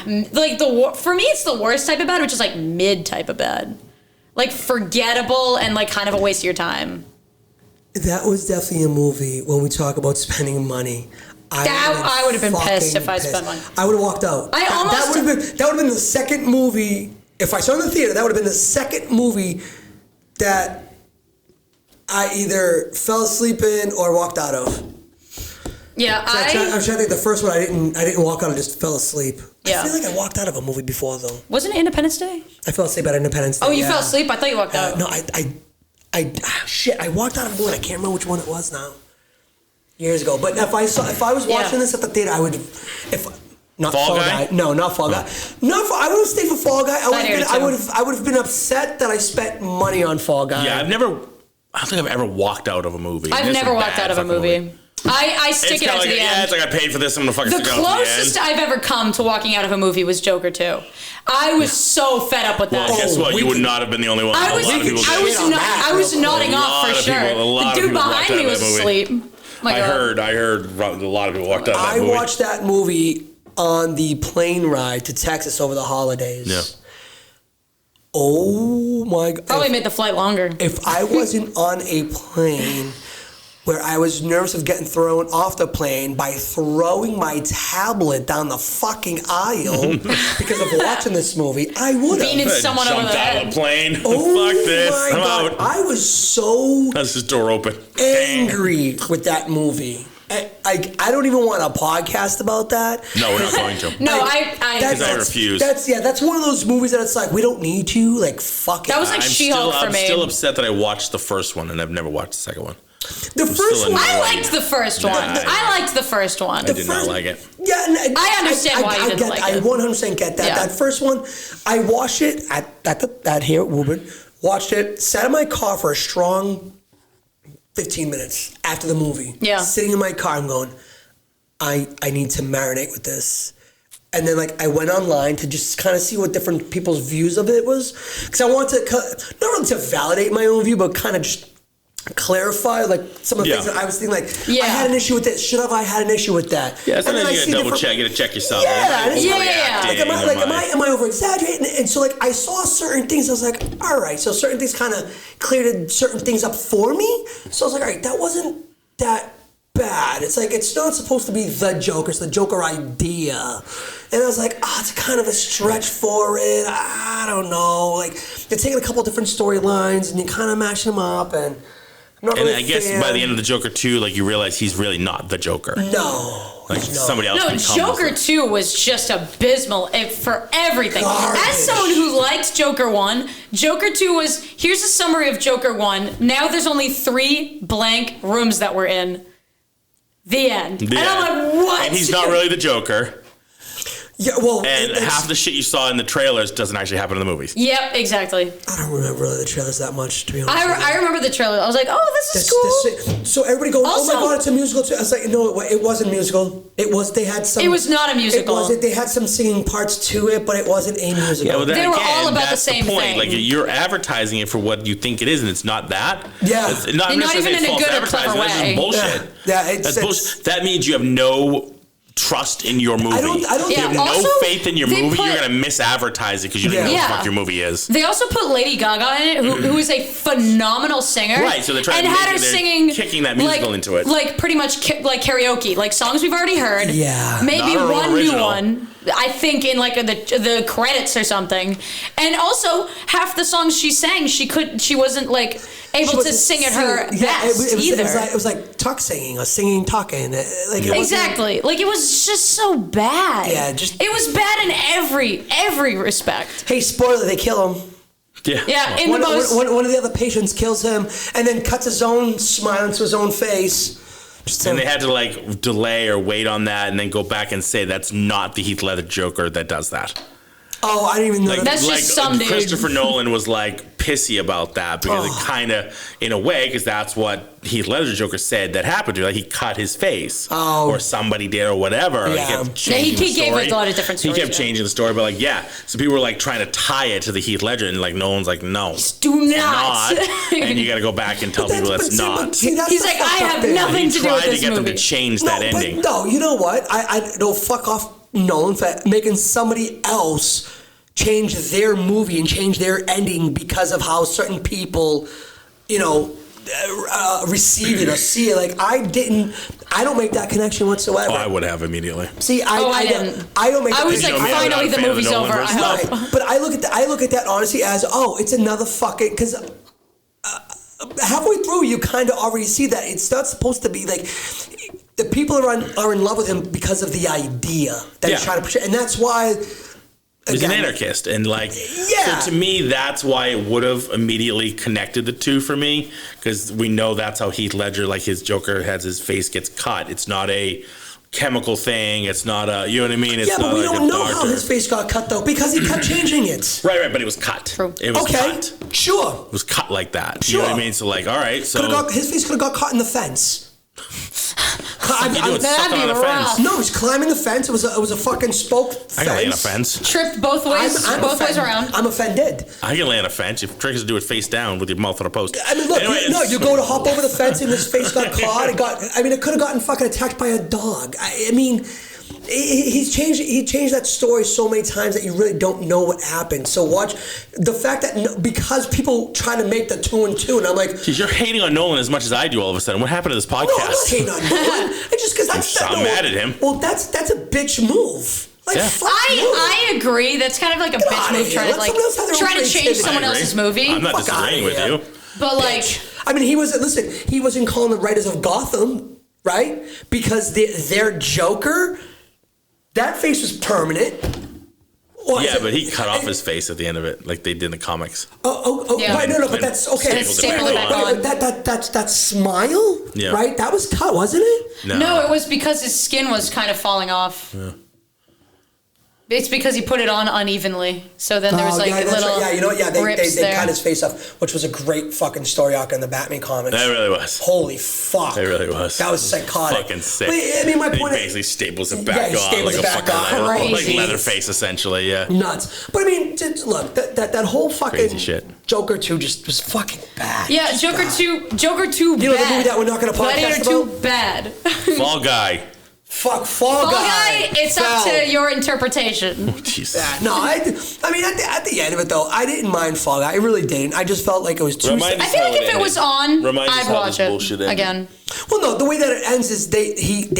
S3: me it's the worst type of bad, which is like mid type of bad. Like forgettable and like kind of a waste of your time.
S4: That was definitely a movie when we talk about spending money.
S3: I would have been pissed if I spent money.
S4: I would have walked out. That would have been the second movie. If I saw it in the theater, that would have been the second movie that I either fell asleep in or walked out of.
S3: Yeah,
S4: So I'm trying to think. The first one I didn't walk out. I just fell asleep.
S3: Yeah.
S4: I feel like I walked out of a movie before though.
S3: Wasn't it Independence Day?
S4: I fell asleep at Independence Day.
S3: Oh, you fell asleep? I thought you walked out.
S4: No, I walked out of a movie. I can't remember which one it was now. Years ago, but if I was watching this at the theater, I would. Not Fall Guy. No, not Fall Guy. I would have stayed for Fall Guy. I would have been upset that I spent money on Fall Guy.
S2: Yeah, I don't think I've ever walked out of a movie.
S3: I've never walked out of a movie. I stick it out to the end.
S2: Yeah, it's like I paid for this. I'm gonna fucking stick it out to the end.
S3: The closest I've ever come to walking out of a movie was Joker 2. I was so fed up with that.
S2: Well, guess what? You would not have been the only one.
S3: I was nodding off for sure. The dude behind me was asleep.
S2: I heard a lot of people walked out of that movie.
S4: I watched that movie on the plane ride to Texas over the holidays.
S2: Yeah.
S4: Oh my God.
S3: Probably made the flight longer.
S4: If I wasn't on a plane where I was nervous of getting thrown off the plane by throwing my tablet down the fucking aisle because of watching this movie, I would have.
S3: Beating someone over the head.
S2: Jumped out of the plane.
S4: Oh
S2: Fuck this.
S4: my
S2: I'm
S4: God.
S2: out.
S4: I was so
S2: That's his door open.
S4: angry with that movie. I don't even want a podcast about that.
S2: No, we're not going to.
S3: No, I
S2: refuse.
S4: That's one of those movies that it's like, we don't need to, like, fuck it.
S3: That was like She-Hulk for me.
S2: I'm still upset that I watched the first one and I've never watched the second one.
S4: The first one.
S3: I liked the first one. I liked the first one.
S2: I did not like it.
S4: Yeah,
S3: I understand why you didn't like it.
S4: I 100% get that.
S3: Yeah.
S4: That first one, I watched it at here at Woburn. Watched it, sat in my car for a strong 15 minutes after the movie. Yeah. Sitting in my car, I'm going, I need to marinate with this. And then, like, I went online to just kind of see what different people's views of it was. Because I wanted to, not really to validate my own view, but kind of just clarify, like, some of the things that I was thinking, like, I had an issue with this. Should have I had an issue with that?
S2: Yeah, sometimes you gotta double check. You gotta check yourself.
S4: Yeah.
S2: Like,
S4: am I over-exaggerating? And so, like, I saw certain things. I was like, all right. So certain things kind of cleared certain things up for me. So I was like, all right, that wasn't that bad. It's like, it's not supposed to be the Joker. It's the Joker idea. And I was like, it's kind of a stretch for it. I don't know. Like, they're taking a couple different storylines and you kind of mash them up. And I'm not really
S2: I guess by the end of the Joker 2, like, you realize he's really not the Joker.
S4: No.
S2: Like somebody else.
S3: No, Joker 2 was just abysmal for everything.
S4: Garbage.
S3: As someone who liked Joker 1, Joker 2 was, here's a summary of Joker 1. Now there's only 3 blank rooms that we're in. The end. And I'm like, what?
S2: And he's not really the Joker.
S4: Yeah, well,
S2: and half the shit you saw in the trailers doesn't actually happen in the movies.
S3: Yep, exactly.
S4: I don't remember really the trailers that much, to be honest.
S3: I remember the trailer. I was like, oh, this is cool.
S4: So everybody going,
S3: Also,
S4: oh my god, it's a musical too. I was like, no, it wasn't a musical. It was. They had some.
S3: It was not a musical.
S4: It wasn't. They had some singing parts to it, but it wasn't a musical.
S2: Yeah, well,
S3: They were all about
S2: that's
S3: the same
S2: point.
S3: thing.
S2: Like you're advertising it for what you think it is, and it's not that.
S4: Yeah.
S2: It's not
S3: And not even in a
S2: false
S3: good or clever
S2: advertising. That's
S3: way.
S2: just bullshit.
S4: Yeah,
S2: That's bullshit. That means you have no trust in your movie.
S4: I don't
S2: you have
S3: also,
S2: no faith in your
S3: they
S2: movie.
S3: put-
S2: You're gonna misadvertise it because you don't know what the fuck your movie is.
S3: They also put Lady Gaga in it, who is a phenomenal singer.
S2: Right, so they're trying
S3: and
S2: to
S3: had
S2: make
S3: her
S2: it, they're
S3: singing
S2: kicking that musical into it.
S3: like pretty much like karaoke, like songs we've already heard.
S4: Yeah.
S3: maybe
S2: Not her
S3: one
S2: original.
S3: new one. I think in like the credits or something. And also half the songs she sang, she wasn't like able to sing at her best either.
S4: It was like talk singing or singing talking. Like it
S3: Exactly. Like it was just so bad.
S4: Yeah,
S3: it was bad in every respect.
S4: Hey, spoiler! They kill him.
S2: Yeah.
S3: Yeah, in the most.
S4: One of the other patients kills him, and then cuts his own smile into his own face.
S2: And they had to like delay or wait on that, and then go back and say that's not the Heath Ledger Joker that does that.
S4: Oh, I didn't even know
S2: Like,
S4: that.
S3: That's just some dude.
S2: Christopher Nolan was like pissy about that because it kind of, in a way, because that's what Heath Ledger Joker said that happened to him. Like he cut his face, or somebody did, or whatever.
S4: Yeah.
S2: He kept changing
S3: he
S2: the story.
S3: gave a lot of different stories.
S2: He kept changing the story, but like, so people were like trying to tie it to the Heath Ledger, and like Nolan's like, no,
S3: Do
S2: it's
S3: not.
S2: and you got to go back and tell people it's not.
S4: He's
S3: He's like, I have nothing to do with
S2: Tried to
S3: this
S2: get them
S3: movie.
S2: to change that ending.
S4: But no, you know what? I no, fuck off Nolan for making somebody else change their movie and change their ending because of how certain people, receive it or see it. Like I don't make that connection whatsoever.
S2: Oh, I would have immediately.
S4: See, I
S3: didn't.
S4: I don't make.
S3: I was
S4: that
S3: like,
S2: I'm not
S3: finally
S2: a
S3: the
S2: fan of
S3: movie's
S2: Nolan
S3: over. I
S2: versus
S3: hope.
S4: Right. But I look at that honestly as, it's another fucking, because halfway through you kind of already see that it's not supposed to be like the people are in love with him because of the idea that he's trying to push, and that's why.
S2: He's an anarchist, and like,
S4: Yeah.
S2: so to me, that's why it would have immediately connected the two for me, because we know that's how Heath Ledger, like his Joker, has his face gets cut. It's not a chemical thing. It's not a, you know what I mean? It's
S4: Yeah,
S2: not
S4: but we
S2: like
S4: don't
S2: a
S4: know
S2: doctor.
S4: how his face got cut though because he kept changing it.
S2: Right, but it was cut.
S3: True.
S2: It was
S4: Okay,
S2: cut.
S4: sure.
S2: It was cut like that. You know what I
S4: Sure.
S2: mean? So like, all right, so
S4: His face could have got caught in the fence.
S2: you do it
S3: That'd
S2: stuck
S3: be
S2: on a
S3: rough.
S2: fence.
S4: No, he's climbing the fence. It was a fucking spoke fence.
S2: I can lay on a fence.
S3: Tripped both ways, both ways around.
S4: I'm offended.
S2: I can lay on a fence. If trick is to do it face down with your mouth on a post.
S4: I mean, look,
S2: Anyway,
S4: you go to hop over the fence and his face got caught. It could have gotten fucking attacked by a dog. I mean, he changed that story so many times that you really don't know what happened. So watch the fact that because people trying to make the 2 and 2, and I'm like,
S2: Jeez, you're hating on Nolan as much as I do all of a sudden. What happened to this podcast?
S4: no, I'm not hating on Nolan. It's just because
S2: I'm mad at him.
S4: Well, that's a bitch move. Like,
S2: Yeah.
S4: fuck you.
S3: I agree. That's kind of like a bitch
S4: outta
S3: move
S4: here.
S3: trying to
S4: Let someone else have their own
S3: trying to change
S4: creativity.
S3: someone
S2: I agree.
S3: else's movie.
S2: I'm not
S4: Fuck
S2: disagreeing with
S4: outta
S2: you.
S4: here.
S3: But like,
S4: I mean, he wasn't calling the writers of Gotham, right? Because their Joker, that face was permanent. Or
S2: Yeah,
S4: is it-
S2: but he cut off his face at the end of it, like they did in the comics.
S3: Yeah.
S4: right, no, but that's okay.
S2: Stapled
S3: it back on.
S4: That smile,
S2: Yeah.
S4: right? That was cut, wasn't it?
S3: no, it was because his skin was kind of falling off.
S2: Yeah.
S3: It's because he put it on unevenly. So then there was like
S4: that's
S3: little
S4: right. They
S3: rips there.
S4: cut his face off, which was a great fucking story arc in the Batman comics.
S2: That really was.
S4: Holy fuck.
S2: It really was.
S4: That was psychotic.
S2: Fucking sick.
S4: But, I mean, my
S2: And
S4: point
S2: he
S4: is
S2: basically staples it
S4: Yeah,
S2: back
S4: he
S2: on
S4: staples
S2: like
S4: it
S2: a
S4: back
S2: fucking
S4: on.
S2: like
S3: Crazy.
S2: leather face, essentially. Yeah.
S4: nuts. But I mean, look, that whole fucking
S2: Crazy shit.
S4: Joker 2 just was fucking bad.
S3: Yeah, Joker 2
S4: You know
S3: bad.
S4: the movie that we're not gonna podcast
S3: Gladiator 2
S4: about?
S3: bad.
S2: Fall Guy.
S4: Fuck Fall
S3: Fall
S4: Guy.
S3: Guy, it's up
S4: Fell.
S3: to your interpretation.
S2: Jesus.
S4: Yeah, no, I mean, at the end of it though, I didn't mind Fall Guy. I really didn't. I just felt like it was too.
S2: Remind
S3: I
S2: us
S3: feel
S2: how
S3: like if it
S2: ended.
S3: was on,
S2: Remind us
S3: I'd
S2: how
S3: watch
S2: this
S3: it
S2: bullshit ended.
S3: again.
S4: Well, no, the way that it ends is they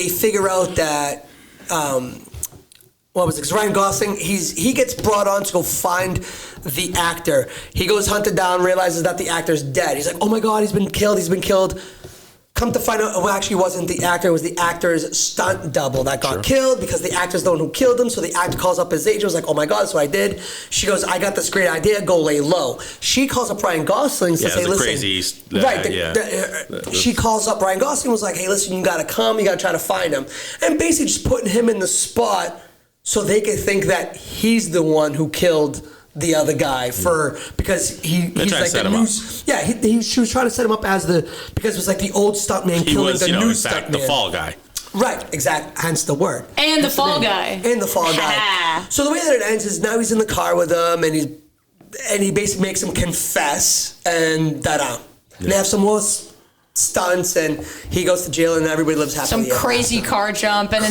S4: figure out that what was it? 'Cause Ryan Gosling, he gets brought on to go find the actor. He goes hunted down, realizes that the actor's dead. He's like, oh my god, he's been killed. come to find out, well, actually wasn't the actor, it was the actor's stunt double that got killed because the actor's the one who killed him. So the actor calls up his agent, was like, oh my God, that's what I did. She goes, I got this great idea, go lay low. She calls up Ryan Gosling to say, listen.
S2: Crazy,
S4: She calls up Ryan Gosling, was like, hey, listen, you gotta come, you gotta try to find him. And basically just putting him in the spot so they could think that he's the one who killed the other guy because he's like the new. Yeah, she was trying to set him up as because it was like the old stuntman killing the new stuntman.
S2: The fall guy.
S4: Right, exactly. Hence the word.
S3: And the fall guy.
S4: And the fall guy. So the way that it ends is now he's in the car with him, and he basically makes him confess, and and they have some more stunts, and he goes to jail, and everybody lives happily.
S3: Some crazy car jump and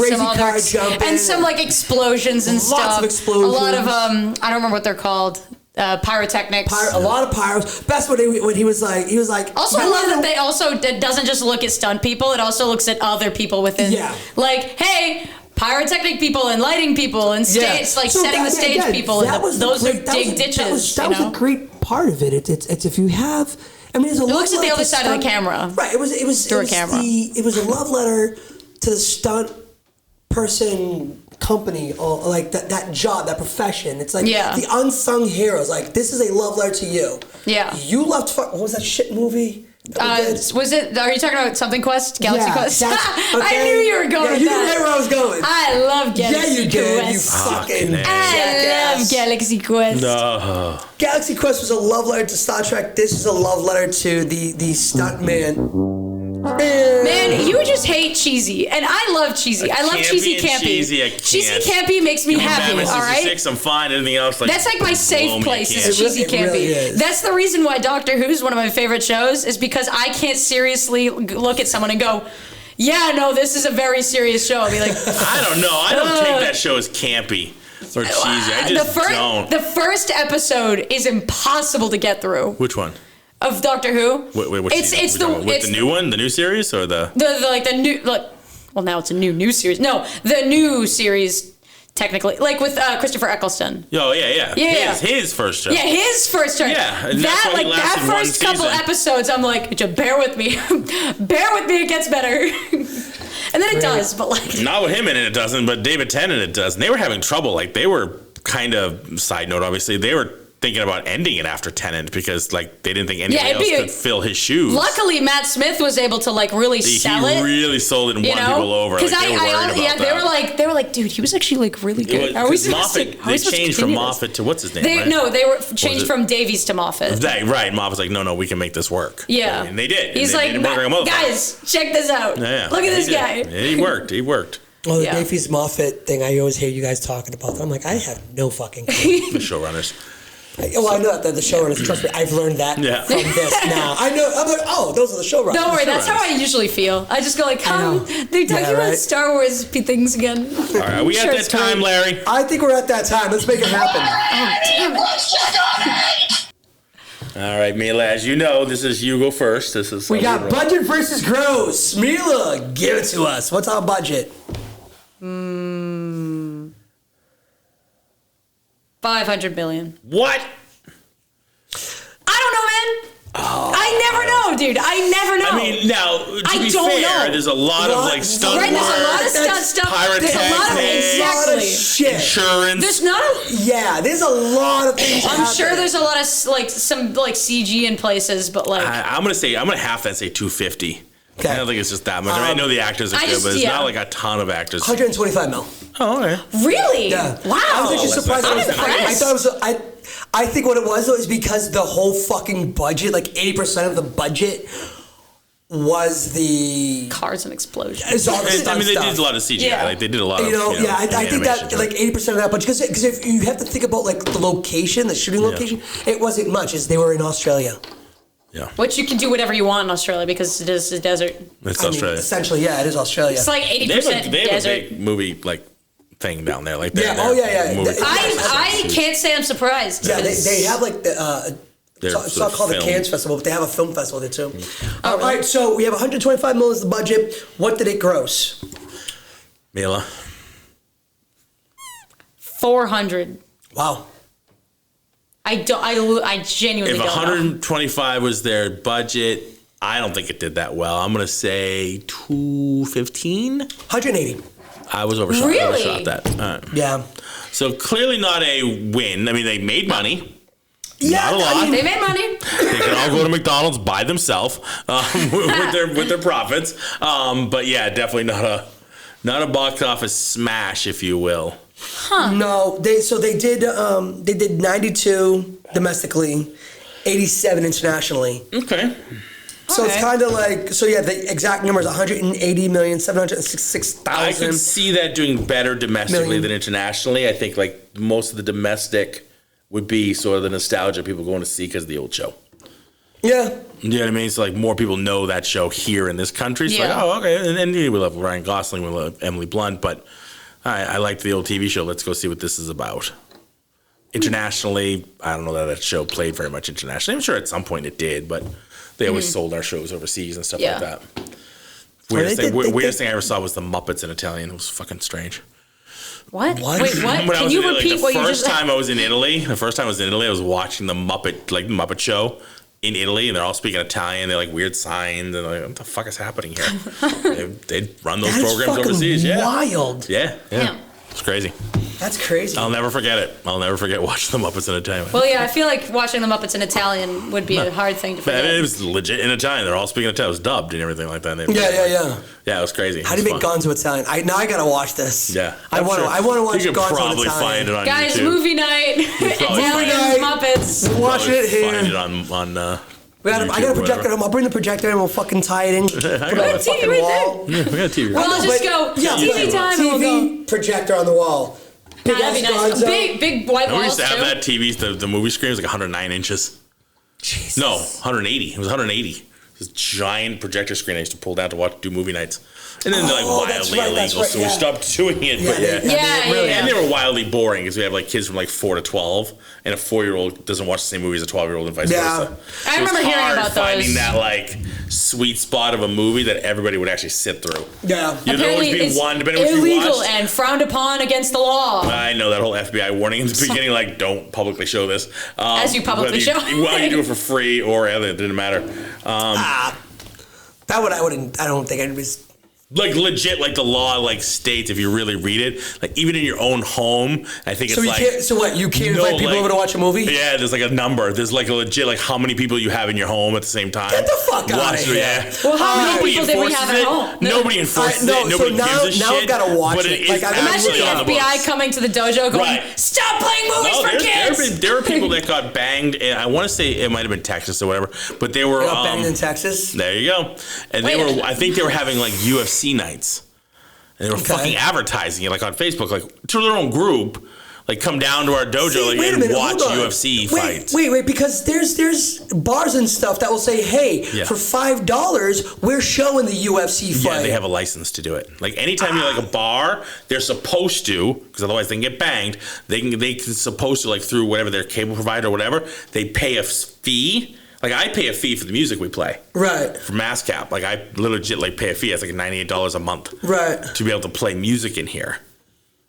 S3: some like explosions and stuff.
S4: Lots of explosions.
S3: A lot of I don't remember what they're called. Pyrotechnics.
S4: A lot of pyros. Best when he was like.
S3: Also, I love that they also it doesn't just look at stunt people; it also looks at other people within.
S4: Yeah.
S3: Like, hey, pyrotechnic people and lighting people and stage setting the stage people. Those are dig ditches.
S4: That was a great part of it. It's if you have. I mean, it
S3: looks at the other side of the camera.
S4: Right. It was a love letter to the stunt person company or like that job, that profession. It's like the unsung heroes. Like, this is a love letter to you.
S3: Yeah.
S4: You loved what was that shit movie?
S3: Was it? Are you talking about something Quest? Galaxy Quest?
S4: Okay.
S3: I knew you were going with
S4: you
S3: that.
S4: knew right where I was going.
S3: I love Galaxy Quest.
S4: Yeah, you did. You fucking
S3: I love Galaxy Quest.
S2: No.
S4: Galaxy Quest was a love letter to Star Trek. This is a love letter to the stuntman.
S3: Man, you just hate cheesy, and I love cheesy. I love cheesy campy. Cheesy campy makes me happy. All right,
S2: I'm fine. Anything else, like,
S3: that's like my safe place. Is cheesy campy.
S4: Really
S3: That's the reason why Doctor Who's one of my favorite shows. Is because I can't seriously look at someone and go, "Yeah, no, this is a very serious show." I'll be like,
S2: I don't know. I don't take that show as campy or cheesy. I just don't.
S3: The first episode is impossible to get through.
S2: Which one?
S3: Of Doctor Who.
S2: Wait, it's the new one, the new series, or the
S3: new well, now it's a new series. No, the new series technically, like with Christopher Eccleston.
S2: Oh yeah. His first show.
S3: Yeah, his first show.
S2: Yeah, and
S3: that first couple episodes, I'm like, just bear with me, it gets better. And then it does, but like
S2: not with him in it doesn't, but David Tennant it does. And they were having trouble. Like, they were kind of, side note, obviously, they were thinking about ending it after Tennant because, like, they didn't think anybody else could fill his shoes.
S3: Luckily, Matt Smith was able to, like, really sell it.
S2: He really sold it and won people over. Because
S3: they were like, dude, he was actually, like, really good.
S2: They changed from Moffat to what's his name?
S3: No, they were changed from Davies to Moffat.
S2: Right, Moffat's like, no, we can make this work.
S3: Yeah,
S2: and they did.
S3: He's like, guys, check this out. Look at this guy.
S2: He worked.
S4: Well, the Davies Moffat thing, I always hear you guys talking about. I'm like, I have no fucking clue.
S2: The showrunners.
S4: Well, I know that the showrunners. Trust me, I've learned that from this now. I know. I'm like, oh, those are the showrunners.
S3: Don't worry, that's how I usually feel. I just go like, they're talking about Star Wars things again.
S2: All right, are we at that time, Larry?
S4: I think we're at that time. Let's make it happen.
S3: Oh, damn it.
S2: All right, Mila, as you know, you go first.
S4: We got budget versus gross. Mila, give it to us. What's our budget?
S3: 500 million.
S2: What?
S3: I don't know, man. I never know, dude. I never know.
S2: I mean, now, to be fair, there's a lot of, like, stunt work.
S3: There's a lot of stunt stuff.
S2: Pyrotechnics.
S3: There's a lot of
S4: shit.
S2: Insurance.
S3: There's not
S4: there's a lot of things.
S3: I'm sure there's a lot of, like, some, like, CG in places, but, like...
S2: I'm going to half that, say 250.
S4: Okay.
S2: I don't think it's just that much. I know the actors are good, but it's not like a ton of actors.
S4: 125 mil.
S2: Oh, okay.
S3: Really?
S4: Yeah.
S3: Wow.
S4: I was actually surprised.
S3: I'm impressed.
S4: I think what it was, though, is because the whole fucking budget, like 80% of the budget was the...
S3: Cars and explosions.
S2: They did a lot of CGI.
S3: Yeah.
S2: Like, they did a lot of,
S4: I think that, like, 80% of that budget, because if you have to think about, like, the location, the shooting location, it wasn't much, as they were in Australia.
S2: Yeah.
S3: Which you can do whatever you want in Australia because it is a desert.
S2: It's Australia.
S4: Essentially, it is Australia.
S3: It's like 80% desert.
S2: They have a big movie, like, thing down there. Like,
S3: I can't say I'm surprised.
S4: Yeah, they have, like, it's not called the Cannes Festival, but they have a film festival there, too. All right, so we have 125 million as the budget. What did it gross?
S2: Mila?
S3: 400.
S4: Wow.
S3: I genuinely
S2: don't know.
S3: If
S2: 125 was their budget, I don't think it did that well. I'm going to say 215.
S4: 180.
S2: I was overshot.
S3: Really?
S2: I overshot that.
S4: Yeah.
S2: So clearly not a win. I mean, they made money.
S4: Yeah,
S2: Not a lot.
S3: They made money.
S2: They can all go to McDonald's by themselves with their profits. But yeah, definitely not a box office smash, if you will.
S4: No, they did 92 domestically, 87 internationally.
S2: Okay.
S4: So it's kind of like, the exact number is 180,766,000.
S2: I could see that doing better domestically
S4: Million.
S2: than internationally. I think like most of the domestic would be sort of the nostalgia people going to see because of the old show.
S4: Yeah.
S2: You know what I mean? So like more people know that show here in this country. So
S3: Yeah.
S2: like, oh, okay. And then we love Ryan Gosling, we love Emily Blunt, but I liked the old TV show. Let's go see what this is about. Internationally, I don't know that show played very much internationally. I'm sure at some point it did, but they always sold our shows overseas and stuff like that. Weirdest thing I ever saw was the Muppets in Italian. It was fucking strange.
S3: What?
S4: What?
S3: Wait, what?
S2: When I
S3: Can
S2: was
S3: you
S2: in,
S3: repeat what you just said?
S2: The first time I was in Italy, I was watching the Muppet show in Italy, and they're all speaking Italian. They're like weird signs, and like, what the fuck is happening here? They'd run those
S4: That is
S2: programs
S4: fucking
S2: overseas. Yeah,
S4: wild.
S2: yeah.
S3: Yeah.
S2: It's crazy.
S4: That's crazy.
S2: I'll never forget it. I'll never forget watching the Muppets in Italian.
S3: Well, yeah, I feel like watching the Muppets in Italian would be a hard thing to forget.
S2: It was legit in Italian. They're all speaking Italian. It was dubbed and everything like that.
S4: Yeah.
S2: Yeah, it was crazy.
S4: How do you make guns with Italian? Now I gotta watch this.
S2: Yeah,
S4: I want to watch
S2: You could
S4: Guns with
S2: probably
S4: Italian.
S2: find it on
S3: Guys,
S2: YouTube.
S3: movie night.
S2: probably
S3: Italian
S4: find
S3: Muppets.
S4: We're watching it here.
S2: Find it on
S4: I got
S2: YouTube
S4: a
S2: or
S4: projector
S2: whatever.
S4: at home. I'll bring the projector and we'll fucking tie it in. Put it on the
S3: got a TV
S4: fucking
S3: right
S4: wall.
S2: Yeah, we got a TV.
S3: Well, I'll just go TV time and we'll go.
S4: TV projector on the wall.
S3: That'd be nice. Big white
S2: We
S3: walls
S2: used to have
S3: too.
S2: that TV, the movie screen was like 109 inches.
S4: Jesus.
S2: No, 180. It was 180. This giant projector screen I used to pull down to do movie nights. And then they're like
S4: that's
S2: wildly
S4: right, that's
S2: illegal,
S4: right,
S2: so
S4: yeah.
S2: we stopped doing it.
S4: Yeah,
S2: But yeah.
S3: Yeah.
S2: And they were wildly boring because we have like kids from like 4 to 12, and a 4-year-old doesn't watch the same movie as a 12-year-old and vice
S4: Yeah.
S2: versa. So
S3: I remember
S2: it's
S3: hearing
S2: hard
S3: about those.
S2: finding that like sweet spot of a movie that everybody would actually sit through.
S4: Yeah.
S2: You'd always
S3: Apparently,
S2: be
S3: it's
S2: one, depending on what you
S3: illegal
S2: watched.
S3: and frowned upon against the law.
S2: I know that whole FBI warning in the beginning, like, don't publicly show this.
S3: As you publicly
S2: whether
S3: show.
S2: Well, you do it for free or it didn't matter.
S4: That would I don't think I'd be.
S2: Like legit, like the law like states if you really read it, like even in your own home, I think
S4: So
S2: it's
S4: you
S2: like
S4: can't. So what? You can't
S2: no,
S4: invite people
S2: like-
S4: over to watch a movie?
S2: Yeah, there's like a number. There's like a legit like how many people you have in your home at the same time.
S4: Get the fuck outta
S2: Watch it,
S4: here.
S2: Yeah.
S3: Well, how many
S2: Nobody
S3: people did we
S2: enforces
S3: have at
S2: it.
S3: home?
S2: Nobody enforces
S4: no,
S2: it. Nobody
S4: so now-
S2: gives a
S4: now I've
S2: shit.
S4: gotta watch
S2: but
S4: it.
S2: is
S4: Like,
S3: Imagine
S2: actually on
S3: the
S2: the
S3: FBI
S2: books.
S3: coming to the dojo going,
S2: Right.
S3: stop playing movies
S2: No,
S3: for kids!
S2: there were people that got banged, and I want to say it might have been Texas or whatever, but they were
S4: They got banged in Texas.
S2: There you go. And
S3: Wait a minute.
S2: I think they were having like UFC nights. And they were fucking advertising it like on Facebook, like to their own group. Like come down to our dojo
S4: See,
S2: like,
S4: wait a
S2: and
S4: minute,
S2: watch
S4: hold on.
S2: UFC fights.
S4: Wait, because there's bars and stuff that will say, hey,
S2: Yeah.
S4: for $5, we're showing the UFC fight.
S2: Yeah, they have a license to do it. Like anytime you're like a bar, they're supposed to, because otherwise they can get banged. They can supposed to like through whatever their cable provider or whatever. They pay a fee. Like I pay a fee for the music we play.
S4: Right.
S2: For MassCap, like I legit like pay a fee. It's like $98 a month.
S4: Right.
S2: To be able to play music in here.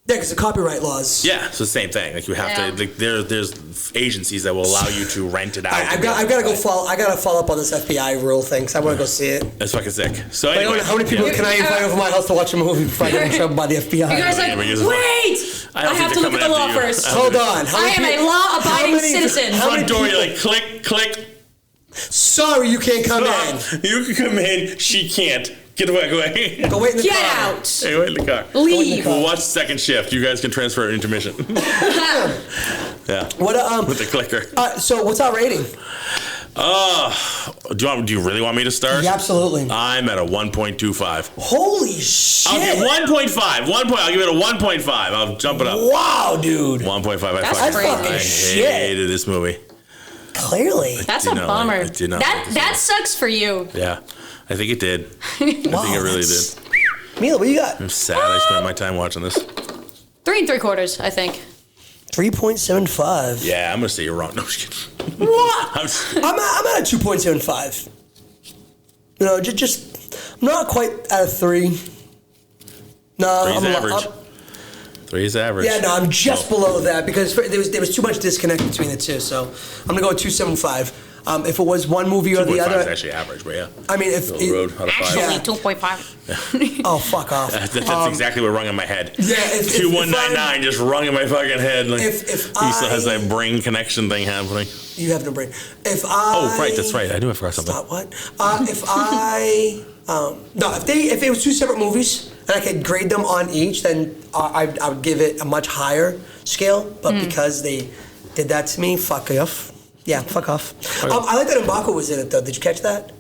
S4: Yeah, because the copyright laws.
S2: Yeah, it's the same thing. Like you have
S3: Yeah.
S2: to. Like there's agencies that will allow you to rent it out.
S4: I've got to go follow. I got to follow up on this FBI rule thing. Cause I want to go see it.
S2: That's fucking sick. So
S4: Like,
S2: anyway,
S4: how many people
S2: yeah.
S4: can I invite over my house to watch a movie before I get in trouble by the FBI?
S3: You guys
S2: Yeah,
S3: like,
S2: because-
S3: wait!
S2: I
S3: I
S2: don't
S3: have
S2: think
S3: to
S2: they're
S3: look at the
S2: coming
S3: law
S2: after you.
S3: first.
S4: Hold on. How
S3: I
S4: many
S3: am a
S4: people-
S3: law-abiding
S4: how many-
S3: citizen.
S4: how many
S2: Front door,
S4: people-
S2: you're like click.
S4: Sorry, you can't come in.
S2: You can come in. She can't. Get away.
S4: Go wait in the
S3: Get
S4: car.
S3: out!
S2: Hey, wait in the car.
S3: Leave!
S2: We'll watch second shift. You guys can transfer at intermission. Yeah.
S4: What?
S2: With the clicker.
S4: So what's our rating?
S2: Do you really want me to start?
S4: Yeah, absolutely.
S2: I'm at a 1.25.
S4: Holy shit!
S2: Okay, 1.5. 1 point. I'll give it a 1.5. I'll jump it up.
S4: Wow, dude.
S2: 1.5.
S3: That's
S2: I
S3: crazy.
S4: Shit.
S2: hated this movie.
S4: Clearly.
S3: That's
S2: did
S3: a
S2: not
S3: bummer.
S2: like- I did not like this
S3: That sucks for you.
S2: Yeah, I think it did. I think it really did.
S4: Mila, what you got?
S2: I'm sad I spent my time watching this.
S3: 3 3/4, I think.
S4: 3.75.
S2: Yeah, I'm gonna say you're wrong. No, I'm just kidding.
S4: What?
S2: I'm just-
S4: I'm at a 2.75. You know, just I'm not quite at a 3. No,
S2: Three's
S4: I'm
S2: average. 3 is average.
S4: Yeah, no, I'm just below that because there was too much disconnect between the two. So I'm gonna go with 2.75. If it was one movie or the
S2: 2.5
S4: other,
S2: is actually average, but yeah.
S4: I mean, if
S2: Middle road out of 5.
S3: Actually,
S4: Yeah.
S3: 2.5.
S4: oh fuck off.
S2: That's exactly what rung in my head.
S4: Yeah, if
S2: 2199 just rung in my fucking head. Like,
S4: If
S2: he still has that brain connection thing happening.
S4: You have no brain. If
S2: right, that's right. I knew I forgot something.
S4: Stop what? If it was two separate movies and I could grade them on each, then I would give it a much higher scale. But because they did that to me, fuck off. Yeah, fuck off. I like that M'Baku was in it though. Did you catch that?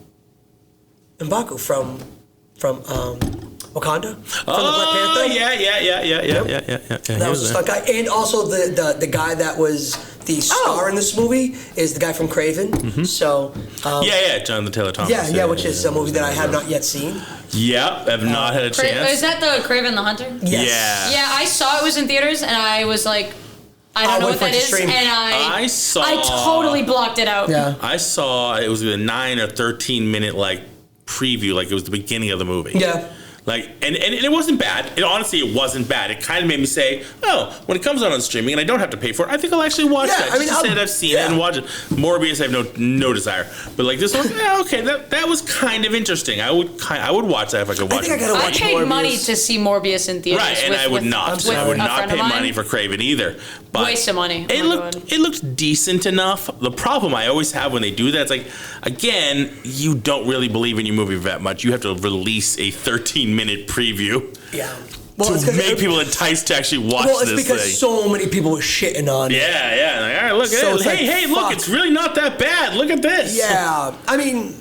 S4: M'Baku from Wakanda. From the Black Panther.
S2: Yeah.
S4: That was a stunt guy, and also the guy that was the star in this movie is the guy from Craven.
S2: Mm-hmm.
S4: So
S2: Jonathan Taylor Thomas.
S4: Yeah, which is a movie that I have not yet seen.
S2: Yep, I've not had a chance.
S3: Is that the Craven the Hunter?
S4: Yes.
S3: Yeah, I saw it was in theaters, and I was like, I don't know what that is, and I totally blocked it out.
S4: Yeah.
S2: I saw it was a 9 or 13 minute like preview, like it was the beginning of the movie.
S4: Yeah.
S2: Like and it wasn't bad. It wasn't bad. It kind of made me say, oh, when it comes out on streaming and I don't have to pay for it, I think I'll actually watch that. I've seen it and watch it. Morbius, I have no desire. But like this one, okay, that was kind of interesting. I would watch that if I could watch it.
S3: I paid money to see Morbius in theaters.
S2: Right, and I would not pay money for Craven either. But
S3: waste of money.
S2: It looked decent enough. The problem I always have when they do that, it's like, again, you don't really believe in your movie that much. You have to release a 13-minute preview.
S4: Yeah.
S2: To make people enticed to actually watch this thing.
S4: Well, it's because so many people were shitting on it.
S2: Yeah. Like, all right, look at it. Hey, look, it's really not that bad. Look at this.
S4: Yeah. I mean,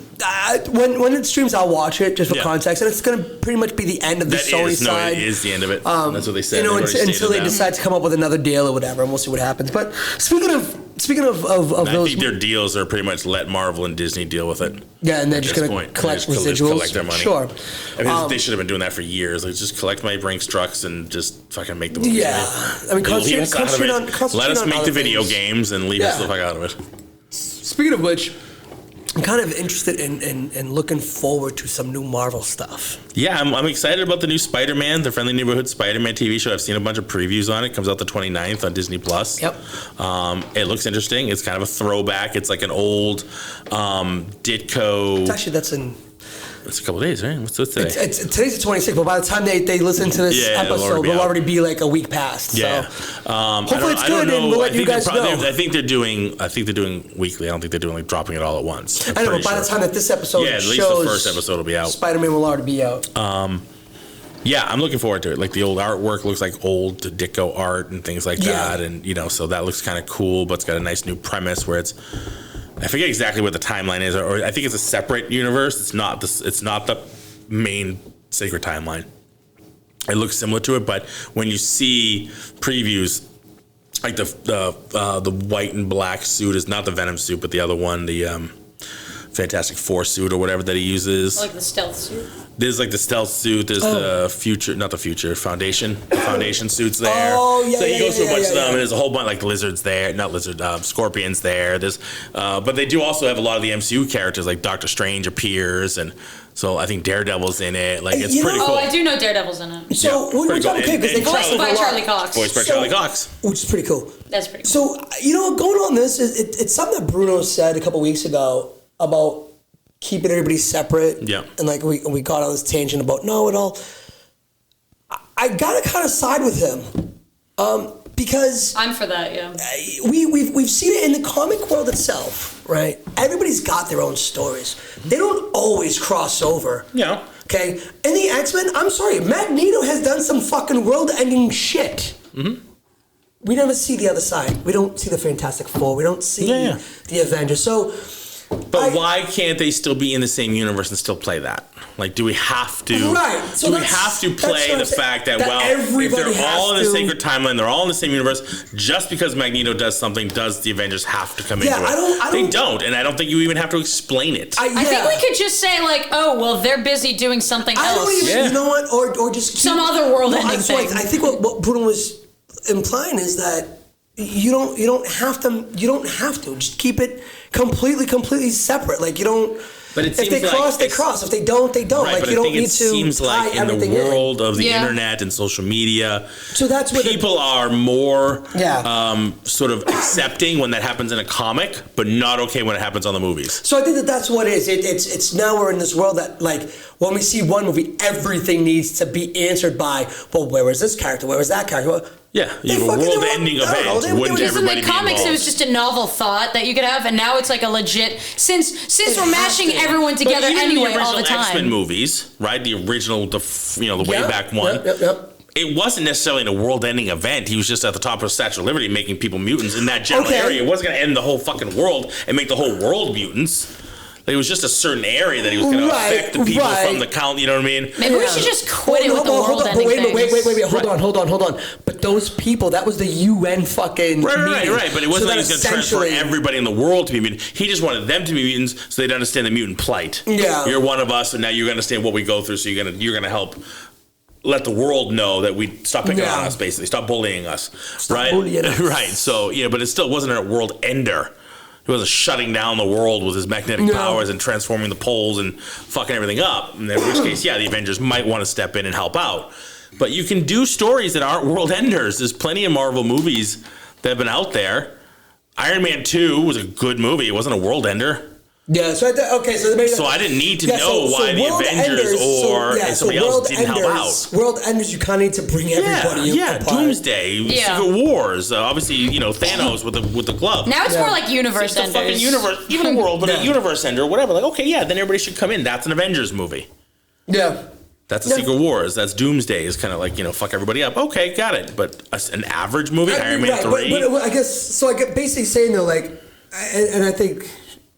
S4: when it streams, I'll watch it just for context, and it's going to pretty much be the end of the Sony side.
S2: It is the end of it. That's what they said.
S4: Until they decide to come up with another deal or whatever, and we'll see what happens. But speaking of those,
S2: I think their deals are pretty much let Marvel and Disney deal with it.
S4: Yeah, and they're just going to collect residuals.
S2: Collect their money.
S4: Sure.
S2: I mean, they should have been doing that for years. Like, just collect my Brinks trucks and just fucking make the movies.
S4: Yeah. I mean, concentrate on
S2: let us make the video
S4: things.
S2: games and leave us the fuck out of it.
S4: Speaking of which, I'm kind of interested in looking forward to some new Marvel stuff.
S2: Yeah, I'm excited about the new Spider-Man, the Friendly Neighborhood Spider-Man TV show. I've seen a bunch of previews on it. It comes out the 29th on Disney+.
S4: Yep.
S2: It looks interesting. It's kind of a throwback. It's like an old Ditko...
S4: That's in...
S2: It's a couple days, right? What's today?
S4: Today's the 26th, but by the time they listen to this episode, it'll already be like a week past.
S2: Yeah.
S4: So hopefully it's good, and we'll let you guys know.
S2: I think they're doing weekly. I don't think they're doing like dropping it all at once.
S4: I know, but by the time that this episode
S2: at least
S4: shows,
S2: the first episode will be out.
S4: Spider-Man will already be out.
S2: Yeah, I'm looking forward to it. Like the old artwork looks like old Ditko art and things like that, and so that looks kind of cool. But it's got a nice new premise where it's. I forget exactly what the timeline is, or I think it's a separate universe. It's not the main Sacred Timeline. It looks similar to it, but when you see previews, like the white and black suit is not the Venom suit, but the other one, the Fantastic Four suit or whatever that he uses.
S3: Like the stealth suit?
S2: There's like the stealth suit. There's the Foundation. The Foundation suits there.
S4: Oh, yeah.
S2: So he goes through a bunch of them, and there's a whole bunch like lizards there. Scorpions there. There's, but they do also have a lot of the MCU characters, like Doctor Strange appears, and so I think Daredevil's in it. Like it's pretty cool.
S3: Oh, I do know Daredevil's in it.
S4: So we're talking because they
S3: voiced by Charlie Cox.
S2: Voiced by Charlie Cox,
S4: which is pretty cool.
S3: That's pretty cool.
S4: So going on this, it's something that Bruno said a couple weeks ago about keeping everybody separate.
S2: Yeah.
S4: And like we got on this tangent about know-it-all. I gotta kind of side with him. Because
S3: I'm for that, yeah.
S4: We've seen it in the comic world itself, right? Everybody's got their own stories. They don't always cross over.
S2: Yeah.
S4: Okay? In the X-Men, I'm sorry, Magneto has done some fucking world-ending shit. Mm-hmm. We never see the other side. We don't see the Fantastic Four. We don't see the Avengers. So...
S2: But why can't they still be in the same universe and still play that? Like, do we have to?
S4: Right. So
S2: do we have to play the fact that if they're all in the Sacred Timeline, they're all in the same universe, just because Magneto does something, does the Avengers have to come into it? They don't, and I don't think you even have to explain it.
S3: I think we could just say, like, oh, well, they're busy doing something else.
S4: I don't even, you know what, or just keep,
S3: some other world-ending thing.
S4: I think what Bruno was implying is that you don't have to just keep it completely separate. Like you don't
S2: But it seems
S4: if they cross, they cross. If they don't, they don't.
S2: Right,
S4: like
S2: but
S4: you don't
S2: I think
S4: need
S2: it
S4: to
S2: seems like in the world of the internet and social media,
S4: so that's what
S2: people are more sort of accepting when that happens in a comic, but not okay when it happens on the movies.
S4: So I think that's what it is. It's now we're in this world that like when we see one movie, everything needs to be answered by, well, where was this character? Where was that character? Well,
S2: yeah, you have a world-ending event. Wouldn't everybody
S3: in the comics, it was just a novel thought that you could have, and now it's like a legit. Since we're mashing everyone together anyway all the time.
S2: X-Men movies, right? The original, the way back one. It wasn't necessarily a world-ending event. He was just at the top of Statue of Liberty making people mutants in that general area. It wasn't going to end the whole fucking world and make the whole world mutants. It was just a certain area that he was going to affect the people from the count. You know what I mean?
S3: Maybe we should just quit it with the world-ending
S4: Wait. Hold on. But those people, that was the UN fucking meeting.
S2: Right. But it wasn't like he was going to transfer everybody in the world to be mutants. He just wanted them to be mutants so they'd understand the mutant plight.
S4: Yeah.
S2: You're one of us, and now you understand what we go through. So you're gonna help let the world know that we stop picking on us, basically. Stop bullying us. Stop bullying us. Right. So but it still wasn't a world ender. He wasn't shutting down the world with his magnetic powers and transforming the poles and fucking everything up. In which case, the Avengers might want to step in and help out. But you can do stories that aren't world enders. There's plenty of Marvel movies that have been out there. Iron Man 2 was a good movie. It wasn't a world ender.
S4: Yeah, so
S2: I didn't need to know why the Avengers somebody else didn't help out.
S4: World enders, you kind of need to bring everybody apart.
S2: Doomsday, Secret Wars, obviously, Thanos with the glove.
S3: Now it's more like universe enders.
S2: The fucking universe, even a world, but a universe ender, whatever. Like, okay, then everybody should come in. That's an Avengers movie.
S4: Yeah.
S2: That's a Secret Wars. That's Doomsday. Is kind of like, fuck everybody up. Okay, got it. But an average movie, Iron Man 3.
S4: But I guess basically saying though, like, and I think.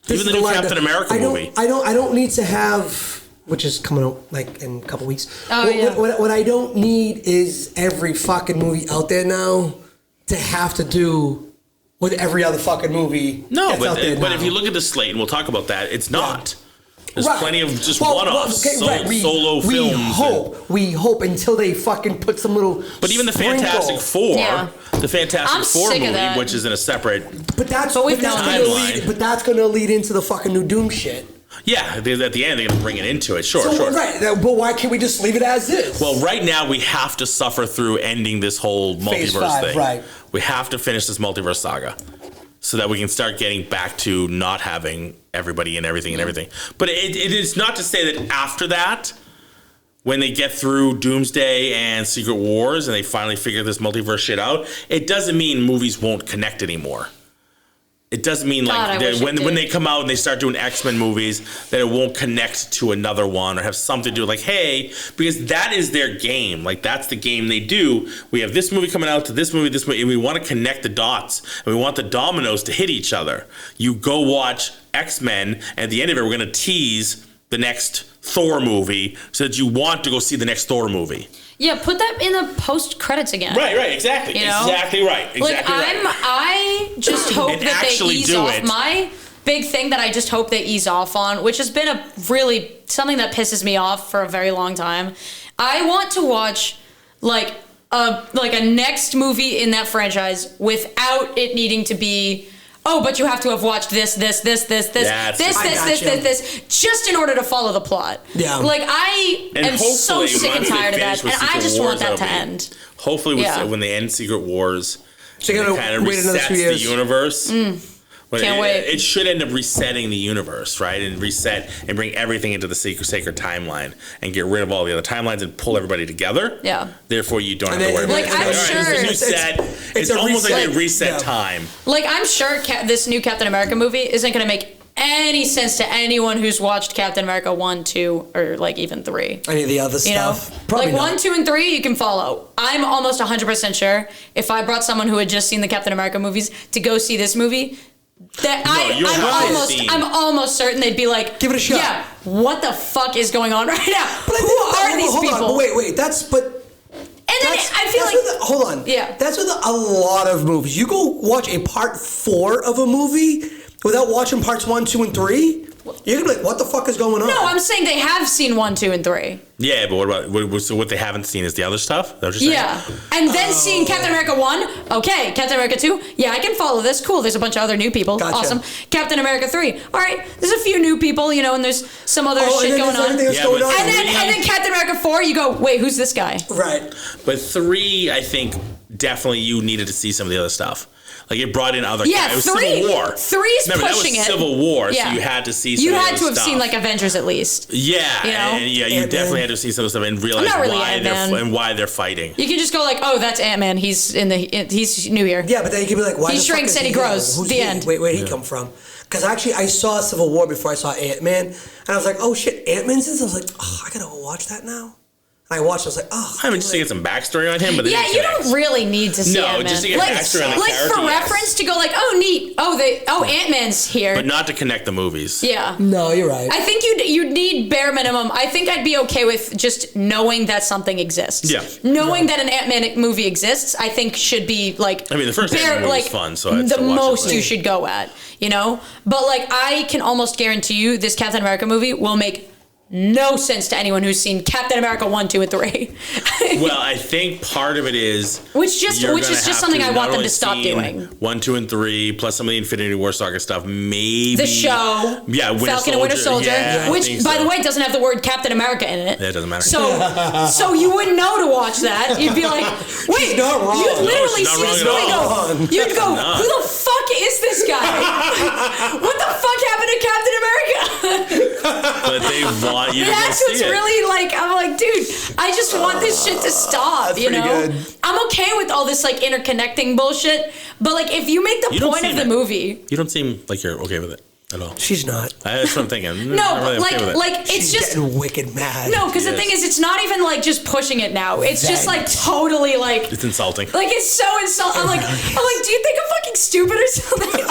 S2: Even the new Captain America movie.
S4: I don't need to have, which is coming out like in a couple weeks. What I don't need is every fucking movie out there now to have to do with every other fucking movie.
S2: No, but if you look at the slate, and we'll talk about that, it's not. There's plenty of just one-offs, solo films.
S4: We hope until they fucking put some little.
S2: But even the Fantastic Four, the Fantastic Four movie, which is in a separate
S4: timeline. But that's going to lead into the fucking new Doom shit.
S2: Yeah, at the end they're going to bring it into it. Sure.
S4: Right, but why can't we just leave it as is?
S2: Well, right now we have to suffer through ending this whole multiverse thing.
S4: Right.
S2: We have to finish this multiverse saga, so that we can start getting back to not having everybody and everything and everything. But it is not to say that after that, when they get through Doomsday and Secret Wars and they finally figure this multiverse shit out, it doesn't mean movies won't connect anymore. It doesn't mean when they come out and they start doing X-Men movies that it won't connect to another one or have something to do with because that is their game. Like, that's the game they do. We have this movie coming out to this movie, and we want to connect the dots and we want the dominoes to hit each other. You go watch X-Men, and at the end of it, we're going to tease the next Thor movie so that you want to go see the next Thor movie.
S3: Yeah, put that in the post credits again.
S2: Right, exactly. Exactly right.
S3: I just hope that they ease off my big thing that I just hope they ease off on, which has been something that pisses me off for a very long time. I want to watch like a next movie in that franchise without it needing to be, but you have to have watched this, just in order to follow the plot. Yeah. Like, I am so sick and tired of that, and I just want that to end.
S2: Hopefully, when they end Secret Wars,
S4: so it kind of resets
S2: the universe.
S3: Can't wait.
S2: It should end up resetting the universe, right? And reset and bring everything into the sacred timeline and get rid of all the other timelines and pull everybody together.
S3: Yeah.
S2: Therefore, you don't have to worry about it.
S3: I'm sure
S2: it's almost like a reset time.
S3: Like, I'm sure this new Captain America movie isn't going to make any sense to anyone who's watched Captain America 1, 2, or like even 3.
S4: Any of the other stuff? Probably
S3: like 1, 2, and 3 you can follow. I'm almost 100% sure if I brought someone who had just seen the Captain America movies to go see this movie, I'm almost certain they'd be like,
S4: give it a shot.
S3: Yeah, what the fuck is going on right now? But who are these people?
S4: Wait, I feel like hold on.
S3: Yeah,
S4: that's with a lot of movies. You go watch a part 4 of a movie without watching parts 1, 2, and 3. You're gonna be like, what the fuck is going on?
S3: No, I'm saying they have seen 1, 2, and 3.
S2: Yeah, but what about so what they haven't seen is the other stuff? Is that what you're saying?
S3: Yeah, and then seeing Captain America 1, okay. Captain America 2, yeah, I can follow this. Cool. There's a bunch of other new people.
S4: Gotcha.
S3: Awesome. Captain America 3, all right. There's a few new people, and there's some other shit going on. And then Captain America 4, you go, wait, who's this guy?
S4: Right.
S2: But 3, I think definitely you needed to see some of the other stuff. Like it brought in other.
S3: Yeah,
S2: it was
S3: 3.
S2: Civil War.
S3: 3's
S2: Remember,
S3: pushing
S2: that was
S3: it.
S2: Civil War,
S3: Yeah.
S2: so you had to see. Some
S3: You
S2: of
S3: had
S2: the
S3: to have
S2: stuff.
S3: seen like Avengers at least.
S2: Yeah,
S3: and
S2: you
S4: Ant-Man.
S2: definitely had to see some of the stuff and realize
S3: not really
S2: why they're fighting.
S3: You can just go like, oh, that's Ant-Man. He's new here.
S4: Yeah, but then you can be like, why
S3: He
S4: the fuck
S3: shrinks
S4: is
S3: and he
S4: here?
S3: grows.
S4: Who's
S3: The
S4: he?
S3: end.
S4: Where'd he come from? Because actually, I saw Civil War before I saw Ant-Man, and I was like, oh shit, Ant-Man's in this? I was like, oh, I gotta go watch that now. And I watched it, I was like, oh.
S2: I mean, just to get some backstory on him, but
S3: Yeah, you don't really need to see Ant-Man.
S2: just to get backstory on the
S3: like
S2: character.
S3: for reference to go like, oh neat, Ant-Man's here.
S2: but not to connect the movies.
S3: Yeah.
S4: No, you're right.
S3: I think you'd need bare minimum. I think I'd be okay with just knowing that something exists.
S2: Yeah.
S3: Knowing that an Ant-Man movie exists, I think should be like.
S2: I mean, the first Ant-Man movie was fun, so I'd
S3: the
S2: still watch it,
S3: most
S2: but-
S3: you should go at, But like, I can almost guarantee you, this Captain America movie will make no sense to anyone who's seen Captain America 1, 2, and 3.
S2: Well, I think part of it is
S3: Which is just something I want them to stop
S2: seen
S3: doing.
S2: 1, 2, and 3, plus some of the Infinity War saga stuff. Maybe
S3: The show,
S2: yeah,
S3: Falcon and Winter Soldier,
S2: yeah, I
S3: which,
S2: think
S3: by
S2: so.
S3: the way, doesn't have the word Captain America in it.
S2: Yeah, it doesn't matter.
S3: So you wouldn't know to watch that. You'd be like, wait,
S4: not wrong.
S3: you'd literally
S2: No, she's
S3: see
S2: not
S3: this
S2: wrong
S3: movie
S2: at
S3: go, you'd go, who the fuck is this guy? What the fuck happened to Captain America?
S2: But they want you to go
S3: That's
S2: see
S3: what's
S2: it.
S3: really like, I'm like, dude, I just want this shit to stop,
S4: That's pretty good.
S3: I'm okay with all this like interconnecting bullshit, but like if you make the
S2: You don't
S3: point of
S2: seem
S3: the
S2: it.
S3: movie.
S2: You don't seem like you're okay with it at all.
S4: She's not.
S2: That's what I'm thinking.
S3: No,
S2: Not really okay with it.
S3: like it's
S4: She's
S3: just
S4: getting wicked mad.
S3: no, because the
S2: Yes.
S3: thing is, it's not even like just pushing it now. It's just like totally like
S2: It's insulting.
S3: it's so insulting. I'm like, do you think I'm fucking stupid or something?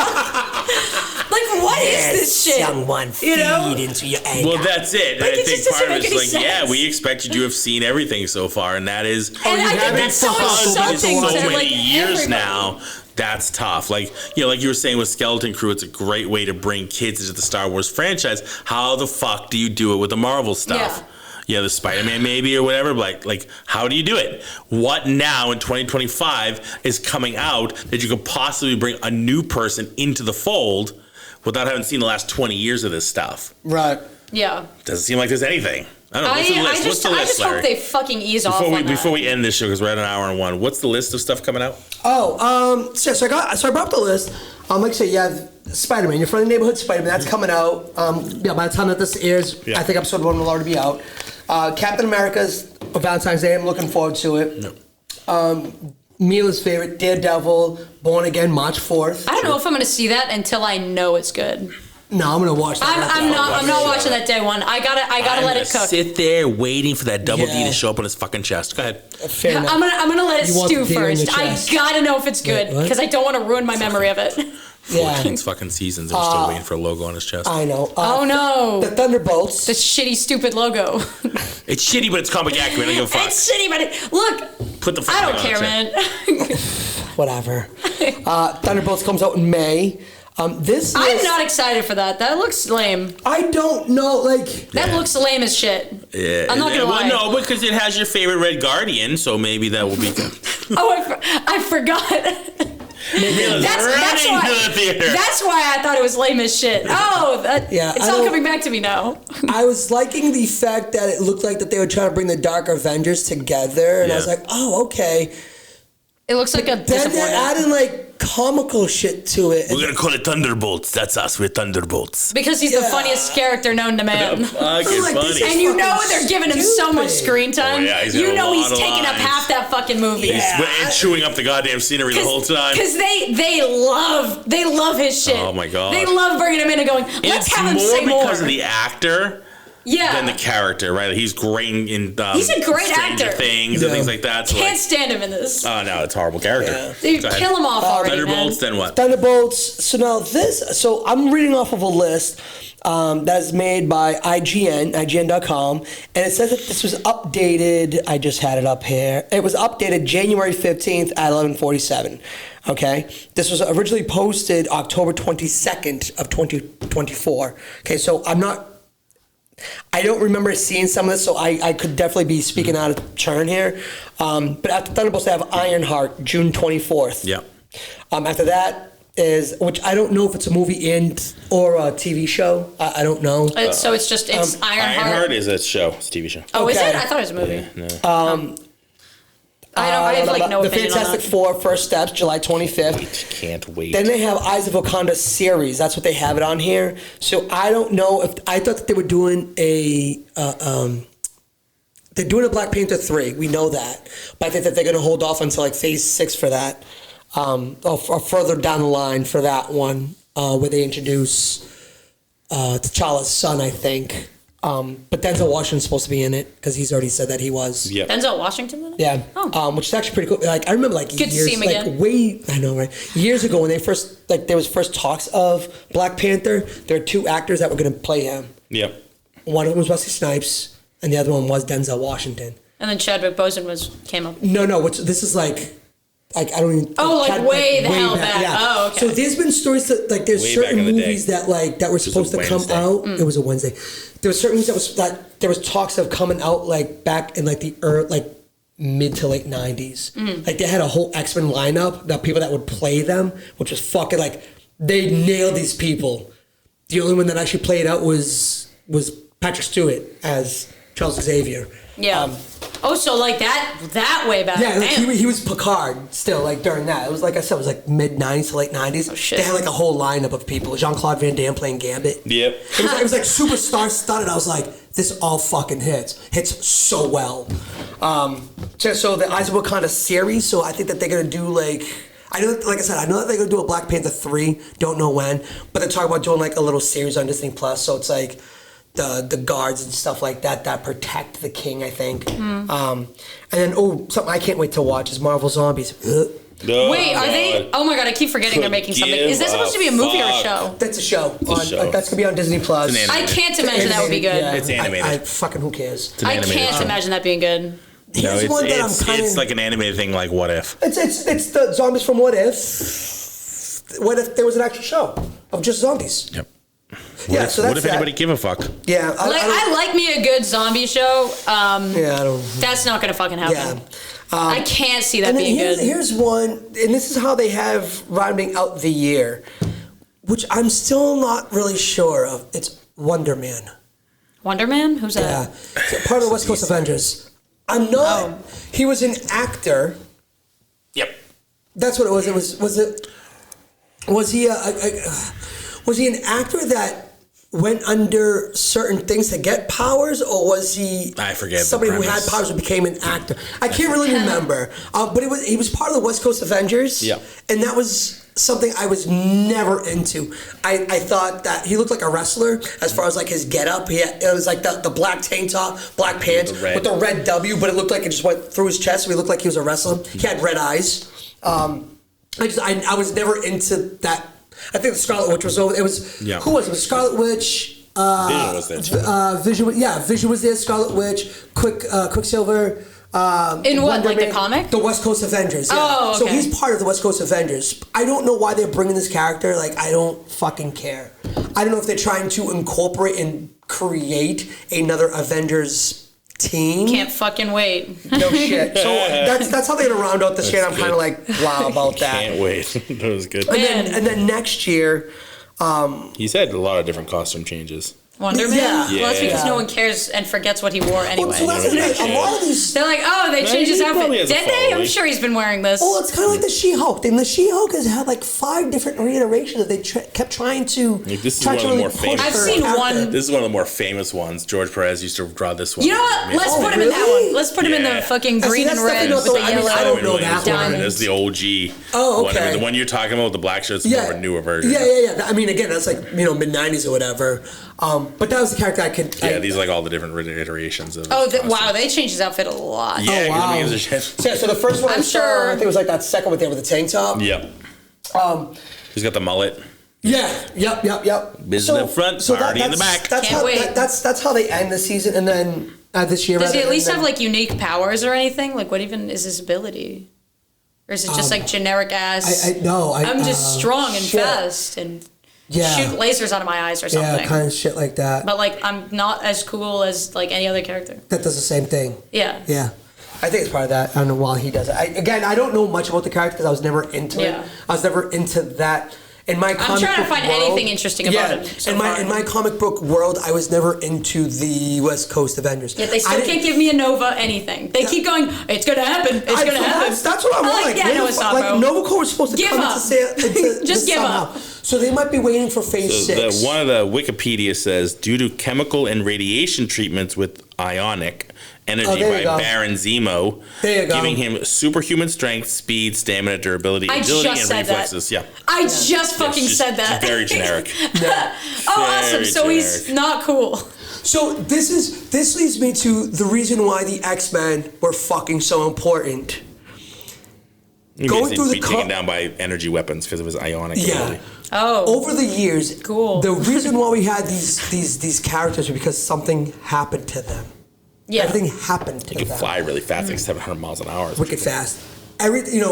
S3: Like, what is this shit?
S4: Someone feed into your anger.
S2: Well, that's it.
S3: Like,
S2: I
S3: it
S2: think
S3: just
S2: part of
S3: doesn't
S2: it is
S3: make
S2: like,
S3: any
S2: yeah,
S3: sense.
S2: we expect you to have seen everything so far, and that is
S3: And I think
S4: haven't
S3: that's so
S4: because
S3: insulting
S2: so
S3: to
S2: many
S3: like
S2: years
S3: everybody.
S2: now. That's tough. Like like you were saying with Skeleton Crew, it's a great way to bring kids into the Star Wars franchise. How the fuck do you do it with the Marvel stuff? Yeah, the Spider-Man maybe or whatever. But like, how do you do it? What now in 2025 is coming out that you could possibly bring a new person into the fold without having seen the last 20 years of this stuff?
S4: Right.
S3: Yeah.
S2: Doesn't seem like there's anything. I don't know. What's the list? What's the
S3: I
S2: list,
S3: just
S2: Larry?
S3: hope they fucking ease off on that.
S2: Before we end this show, because we're at an hour and one, what's the list of stuff coming out?
S4: So I brought up the list. Like I said, you have Spider-Man, Your Friendly Neighborhood Spider-Man. That's coming out. By the time that this airs, I think episode 1 will already be out. Captain America's Valentine's Day. I'm looking forward to it.
S2: No.
S4: Mila's favorite, Daredevil, Born Again, March 4th.
S3: I don't know if I'm going to see that until I know it's good.
S4: No, I'm gonna watch that.
S3: I'm not watching that day one. I gotta let it cook.
S2: Sit there waiting for that double D
S4: Yeah.
S2: to show up on his fucking chest. Go ahead.
S4: Fair enough.
S3: I'm gonna let it
S4: You want
S3: stew
S4: the deer in the
S3: first. I
S4: chest.
S3: gotta know if it's good
S4: Wait, what?
S3: because I don't want to ruin my memory of it.
S4: Yeah.
S2: 14 fucking seasons and we're still waiting for a logo on his chest.
S4: I know.
S3: Oh no,
S4: The Thunderbolts.
S3: this shitty stupid logo.
S2: It's shitty, but it's comic accurate. I don't give a fuck.
S3: It's shitty, but look,
S2: Put the fucking
S3: I don't
S2: on
S3: care,
S2: it.
S3: man.
S4: Whatever. Thunderbolts comes out in May. This
S3: I'm
S4: list-
S3: not excited for that. That looks lame.
S4: I don't know. Like
S3: That looks lame as shit.
S2: Yeah.
S3: I'm not gonna lie.
S2: Well, no, because it has your favorite Red Guardian, so maybe that will be good.
S3: Oh, I forgot. That's
S2: running
S3: why.
S2: to the theater.
S3: That's why I thought it was lame as shit. Oh,
S4: Yeah,
S3: it's
S4: I
S3: all
S4: don't-
S3: coming back to me now.
S4: I was liking the fact that it looked like that they were trying to bring the Dark Avengers together, and I was
S2: Yeah.
S4: like, oh, okay.
S3: It looks like a
S4: Then
S3: disappointment.
S4: they're adding like comical shit to it.
S2: We're gonna call it Thunderbolts. That's us. We're Thunderbolts.
S3: Because he's the
S4: Yeah.
S3: funnious character known to man.
S2: Fucking
S4: like, this
S2: funny.
S4: is-
S3: And you know
S4: fucking
S3: they're giving him so much
S4: stupid.
S3: screen time.
S2: Oh, yeah, he's got
S3: You
S2: a
S3: know
S2: lot
S3: he's
S2: of
S3: taking up
S2: lines.
S3: half that fucking movie.
S4: Yeah.
S2: And chewing up the goddamn scenery the whole time.
S3: Because they love his shit.
S2: Oh, my God.
S3: They love bringing him in and going, let's
S2: It's
S3: have him
S2: more
S3: say more.
S2: because of the actor
S3: Yeah.
S2: than the character, right? He's great in
S3: He's a great
S2: Stranger
S3: actor.
S2: Things and
S4: Yeah.
S2: things like that. So
S3: Can't
S2: like,
S3: stand him in this.
S2: oh no, it's a horrible character.
S3: Dude,
S2: Go ahead.
S3: kill him off already,
S2: Thunderbolts,
S3: man.
S2: then what?
S4: Thunderbolts. So now so I'm reading off of a list. That's made by IGN.com, and it says that this was updated. I just had it up here. It was updated January 15th at 11:47. Okay, this was originally posted October 22nd of 2024. Okay, so I don't remember seeing some of this, so I could definitely be speaking out of turn here. But after Thunderbolts, they have Ironheart, June 24th.
S2: Yeah.
S4: After that is, which I don't know if it's a movie or a TV show. I don't know.
S3: So it's Ironheart.
S2: Ironheart is a show. It's a TV show.
S3: Oh, is
S4: Okay.
S3: it? I thought it was a movie.
S2: Yeah, no.
S3: I have no
S4: The
S3: opinion on
S4: Fantastic
S3: that.
S4: Four, First Steps, July 25th.
S2: Can't wait.
S4: Then they have Eyes of Wakanda series. That's what they have it on here. So I don't know if I thought that they were doing they're doing a Black Panther 3. We know that, but I think that they're going to hold off until like Phase 6 for that, or further down the line for that one, where they introduce T'Challa's son, I think. But Denzel Washington's supposed to be in it because he's already said that he was.
S2: Yep.
S3: Denzel Washington in it?
S4: Yeah.
S3: Oh.
S4: Which is actually pretty cool. Like I remember, like
S3: Good to
S4: years,
S3: see him
S4: like
S3: again.
S4: I know, right? Years ago, when there was first talks of Black Panther, there were two actors that were going to play him.
S2: Yep.
S4: One of them was Wesley Snipes, and the other one was Denzel Washington.
S3: And then Chadwick Boseman came up.
S4: No, this is like I don't even.
S3: Way the hell back.
S4: Yeah.
S3: Oh, okay.
S4: So there's been stories that there's
S2: Way
S4: certain
S2: back in the
S4: movies
S2: day.
S4: that were supposed to come
S2: Wednesday.
S4: out. It was a Wednesday. There were certain movies there was talks of coming out like back in like the mid to late 90s. Like they had a whole X-Men lineup, the people that would play them, which was fucking like they nailed these people. The only one that actually played out was Patrick Stewart as Charles Xavier.
S3: Yeah. So like that way back.
S4: Yeah, like
S3: Damn.
S4: he was Picard still, like during that. It was like I said, it was like mid 90s to late 90s.
S3: Oh, shit.
S4: They had like a whole lineup of people. Jean-Claude Van Damme playing Gambit.
S2: Yep.
S4: It was like super star studded. I was like, this all fucking hits so well. So the Eyes of Wakanda series. So I think that they're gonna do like I know that they're gonna do a Black Panther 3. Don't know when, but they're talking about doing like a little series on Disney Plus. So it's like the guards and stuff like that protect the king, I think. And then something I can't wait to watch is Marvel Zombies.
S3: Wait, are they? Oh my god, I keep forgetting they're making something. Is that supposed to be a movie or a show?
S4: That's a show.
S2: show.
S4: That's gonna be on Disney Plus.
S2: It's an
S3: I can't imagine that would be good.
S4: Yeah,
S2: It's animated.
S4: I fucking who cares?
S2: It's an
S3: I
S2: animated
S3: can't
S2: show.
S3: imagine that being good.
S4: Here's one that I'm kind
S2: It's
S4: of.
S2: like an animated thing, like What If.
S4: It's the zombies from What If. What if there was an actual show of just zombies?
S2: Yep.
S4: Yeah, so
S2: What
S4: that's
S2: if anybody
S4: that.
S2: give a fuck?
S4: Yeah,
S3: I like me a good zombie show.
S4: Yeah, I don't.
S3: That's not gonna fucking happen.
S4: Yeah.
S3: I can't see that
S4: And then
S3: being good.
S4: here's one, and this is how they have rounding out the year, which I'm still not really sure of. It's Wonder Man.
S3: Wonder Man? Who's
S4: Yeah,
S3: that?
S4: So part of the West Coast Avengers. I'm not.
S3: Oh.
S4: He was an actor.
S2: Yep.
S4: That's what it was. Was he an actor that went under certain things to get powers, or was he
S2: I forget the
S4: somebody who had
S2: premise.
S4: powers and became an actor? I can't really remember. But he was part of the West Coast Avengers.
S2: Yeah.
S4: And that was something I was never into. I thought that he looked like a wrestler as far as like his getup. It was like the black tank top, black pants with the red W, but it looked like it just went through his chest. So he looked like he was a wrestler. He had red eyes. I was never into that. I think the Scarlet Witch was over. It was who was it? It was Scarlet Witch.
S2: Vision was there too.
S4: Vision was there. Scarlet Witch, Quicksilver.
S3: In what,
S4: Wonder
S3: like the
S4: Man,
S3: comic?
S4: The West Coast Avengers. Yeah.
S3: Oh,
S4: So
S3: okay.
S4: he's part of the West Coast Avengers. I don't know why they're bringing this character. Like, I don't fucking care. I don't know if they're trying to incorporate and create another Avengers team.
S3: Can't fucking wait.
S4: No shit. So that's how they're gonna round out this year. I'm kind of like wow about that.
S2: Can't wait. That was good.
S4: And then next year,
S2: He said a lot of different costume changes.
S3: Wonder Man?
S4: Yeah.
S3: Well, that's because
S4: Yeah.
S3: no one cares and forgets what he wore anyway.
S4: well, so that's the thing. A lot of these.
S3: They're like, oh, they changed his
S2: he
S3: outfit.
S2: probably
S3: Did
S2: has a
S3: they? I'm
S2: following.
S3: sure he's been wearing this.
S4: Well, it's kind of like the She-Hulk thing. The She-Hulk has had like 5 different reiterations that they kept trying to.
S2: Like, this is
S4: try
S2: one
S4: to
S2: of the
S4: really
S2: more
S4: push
S2: famous
S3: I've
S4: her
S3: seen
S4: character.
S3: one-
S2: This is one of the more famous ones. George Perez used to draw this one.
S3: You know what? Let's
S4: Oh,
S3: put him in that
S4: really?
S3: one. Let's put him in the
S2: Yeah.
S3: fucking
S4: See,
S3: green
S4: that's
S3: and red
S4: definitely
S3: with
S4: not
S3: the
S4: the- I mean,
S3: yellow
S4: I don't know that one.
S3: diamond.
S2: That's the OG.
S4: Oh,
S2: one. I mean,
S4: okay.
S2: the one you're talking about with the black shirts is more of a newer version.
S4: Yeah. I mean, again, that's like mid '90s or whatever. But that was the character I could.
S2: Yeah, these are like all the different iterations of.
S3: Oh,
S2: his costume.
S3: wow. They changed his outfit a lot.
S2: Yeah, 'cause
S4: wow.
S2: I mean, gives a shit.
S4: So the first one
S3: I'm
S4: I saw,
S3: sure-
S4: I think it was like that second one there with the tank top.
S2: Yep. He's got the mullet.
S4: Yeah. Yep.
S2: Business in the front, party in the back.
S3: Can't wait.
S4: That's how they end the season, and then this year.
S3: Does he at least have like unique powers or anything? Like, what even is his ability? Or is it just like generic ass? I'm just strong and fast and shoot lasers out of my eyes or something.
S4: Yeah, kind of shit like that.
S3: But like, I'm not as cool as like any other character.
S4: That does the same thing.
S3: Yeah.
S4: Yeah. I think it's part of that. I don't know why he does it. I don't know much about the character because I was never into it. I was never into that. In my comic
S3: I'm trying to find
S4: world,
S3: anything interesting about him. So
S4: in my comic book world, I was never into the West Coast Avengers.
S3: Yeah, they still can't give me a Nova anything. They keep going, it's going to happen. It's going to happen.
S4: That's what I'm like.
S3: Yeah, no, it's not, bro.
S4: Nova Corps was supposed to come into
S3: just give
S4: somehow.
S3: up.
S4: So they might be waiting for phase 6.
S2: One of the Wikipedia says, due to chemical and radiation treatments with ionic energy by Baron Zemo, giving him superhuman strength, speed, stamina, durability, agility, and reflexes. Yeah,
S3: I just fucking said that.
S2: Very generic.
S3: Awesome. So he's not cool.
S4: So this leads me to the reason why the X-Men were fucking so important.
S2: Going through the taken down by energy weapons because of his ionic ability.
S4: Over the years,
S3: cool.
S4: The reason why we had these characters was because something happened to them.
S3: Yeah.
S4: Everything happened to them.
S2: He could fly really fast, like 700 miles an hour.
S4: Wicked fast.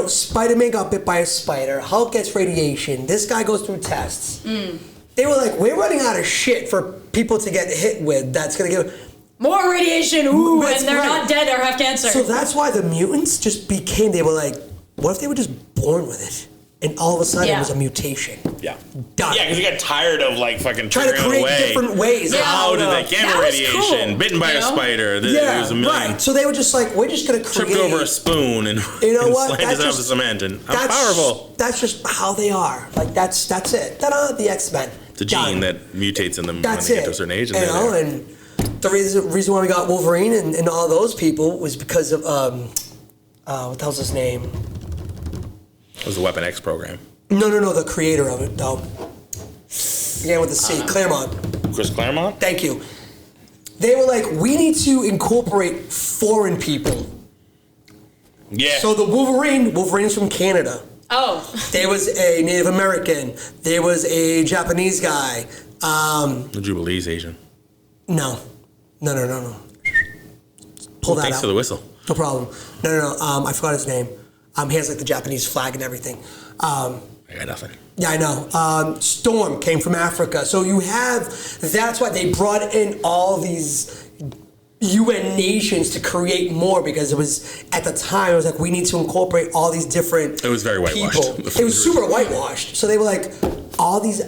S4: Spider-Man got bit by a spider. Hulk gets radiation. This guy goes through tests. They were like, we're running out of shit for people to get hit with. That's gonna give
S3: more radiation. Ooh, and they're not dead or have cancer.
S4: So that's why the mutants just became. They were like, what if they were just born with it? And all of a sudden, it was a mutation.
S2: Yeah.
S4: Done.
S2: Yeah, because he got tired of like fucking
S4: trying to create different ways.
S2: Yeah. How did they get radiation?
S3: Cool.
S2: Bitten by a spider. There was a million.
S4: Right. So they were just like, we're just going to create.
S2: Tripped over a spoon and, slammed it off the cement. And I'm powerful.
S4: That's just how they are. Like, that's it. Ta-da, the X-Men.
S2: The gene that mutates in them when they get to a certain age.
S4: And the reason why we got Wolverine and all those people was because of, what the hell's his name?
S2: It was the Weapon X program.
S4: No, the creator of it, though. Began with the C, Claremont.
S2: Chris Claremont?
S4: Thank you. They were like, we need to incorporate foreign people.
S2: Yeah.
S4: So the Wolverine's from Canada.
S3: Oh.
S4: There was a Native American. There was a Japanese guy.
S2: The Jubilee's Asian.
S4: No. Pull that out.
S2: Thanks for the whistle.
S4: No problem. No. I forgot his name. He has like the Japanese flag and everything.
S2: I got nothing.
S4: Yeah, I know. Storm came from Africa. So that's why they brought in all these UN nations to create more, because it was, at the time, it was like, we need to incorporate all these different
S2: It was very whitewashed.
S4: It was super whitewashed. So they were like, all these,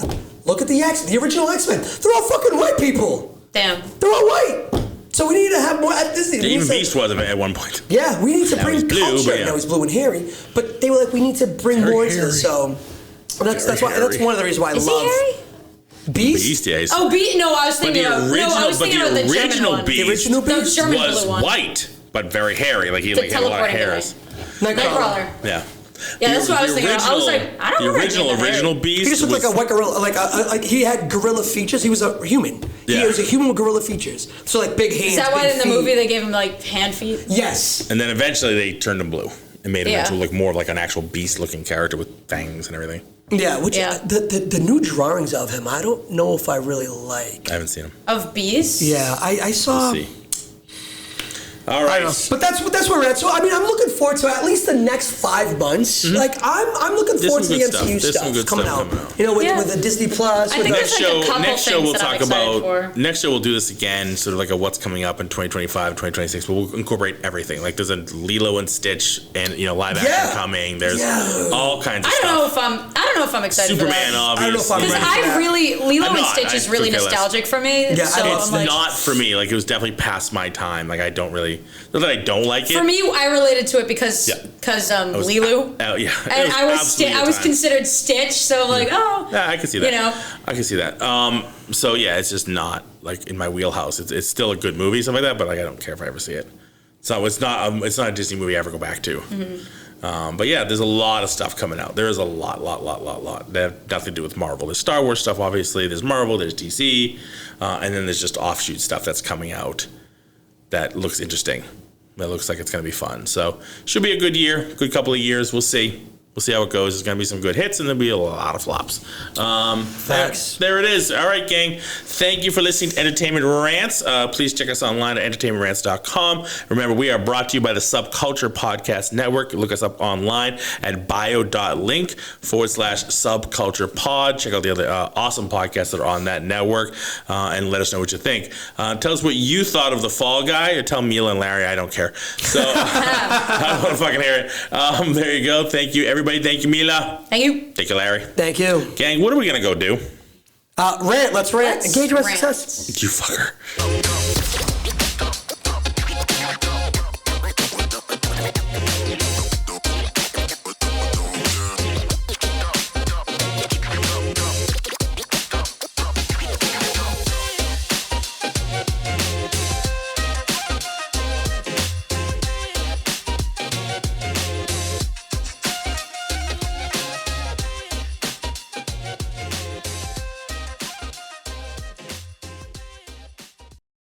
S4: look at the original X-Men. They're all fucking white people.
S3: Damn.
S4: They're all white. So we need to have more at Disney.
S2: Even Beast was at one point.
S4: Yeah, we need to bring culture.
S2: Yeah.
S4: No, he's blue and hairy. But they were like, we need to bring more into this. So that's one of the reasons why I love.
S3: Is he hairy?
S4: Beast?
S2: Yeah.
S3: No, I was thinking about the
S2: original Beast.
S4: The original Beast
S2: was white, but very hairy. Like he had a lot of hairs.
S3: Nightcrawler.
S2: Yeah.
S3: Yeah, that's what I was thinking. I was like, I don't know.
S2: The original Beast.
S4: He just looked like a white gorilla. Like he had gorilla features. He was a human.
S2: Yeah.
S4: He was a human with gorilla features. So like big hands.
S3: Is that why
S4: big
S3: in the
S4: feet.
S3: movie they gave him like hand feet?
S4: Yes.
S2: And then eventually they turned him blue and made him into like more of like an actual beast-looking character with fangs and everything.
S4: Yeah, the new drawings of him, I don't know if I really like.
S2: I haven't seen him.
S3: Of Beast?
S4: Yeah, I saw.
S2: We'll see. All right,
S4: but that's where we're at. So I mean, I'm looking forward to at least the next 5 months.
S2: Mm-hmm.
S4: Like I'm looking forward to the MCU stuff coming out. You know, with the Disney Plus.
S3: I think
S2: next show,
S3: next show
S2: we'll talk about. Next show we'll do this again, sort of like a what's coming up in 2025, 2026. But we'll incorporate everything. Like there's a Lilo and Stitch, and live action coming. There's all kinds of stuff.
S3: I don't know if I'm excited.
S2: Superman,
S3: for that.
S2: obviously.
S3: Because Lilo and Stitch is really nostalgic for me.
S4: Yeah,
S3: so
S2: it's not for me. Like it was definitely past my time. Like I don't really. Not that I don't like it.
S3: For me, I related to it because Lilu.
S2: Yeah.
S3: And I was considered Stitch, so I'm like,
S2: yeah, I can see that.
S3: I
S2: can see that. So yeah, it's just not like in my wheelhouse. It's still a good movie, stuff like that, but like I don't care if I ever see it. So it's not a Disney movie I ever go back to. Mm-hmm. But yeah, there's a lot of stuff coming out. There is a lot that have nothing to do with Marvel. There's Star Wars stuff, obviously. There's Marvel. There's DC, and then there's just offshoot stuff that's coming out that looks interesting. That looks like it's going to be fun. So should be a good year, good couple of years. We'll see. We'll see how it goes. There's going to be some good hits and there'll be a lot of flops.
S4: Thanks.
S2: There it is. All right, gang. Thank you for listening to Entertainment Rants. Please check us online at entertainmentrants.com. Remember, we are brought to you by the Subculture Podcast Network. Look us up online at bio.link/subculturepod. Check out the other awesome podcasts that are on that network and let us know what you think. Tell us what you thought of The Fall Guy, or tell Mila and Larry I don't care. So I don't want to fucking hear it. There you go. Thank you, everybody. Thank you, Mila.
S3: Thank you.
S2: Thank you, Larry.
S4: Thank you.
S2: Gang, what are we going to go do?
S4: Rant. Let's rant.
S3: Let's
S4: Engage my
S3: rant.
S4: success.
S2: You fucker.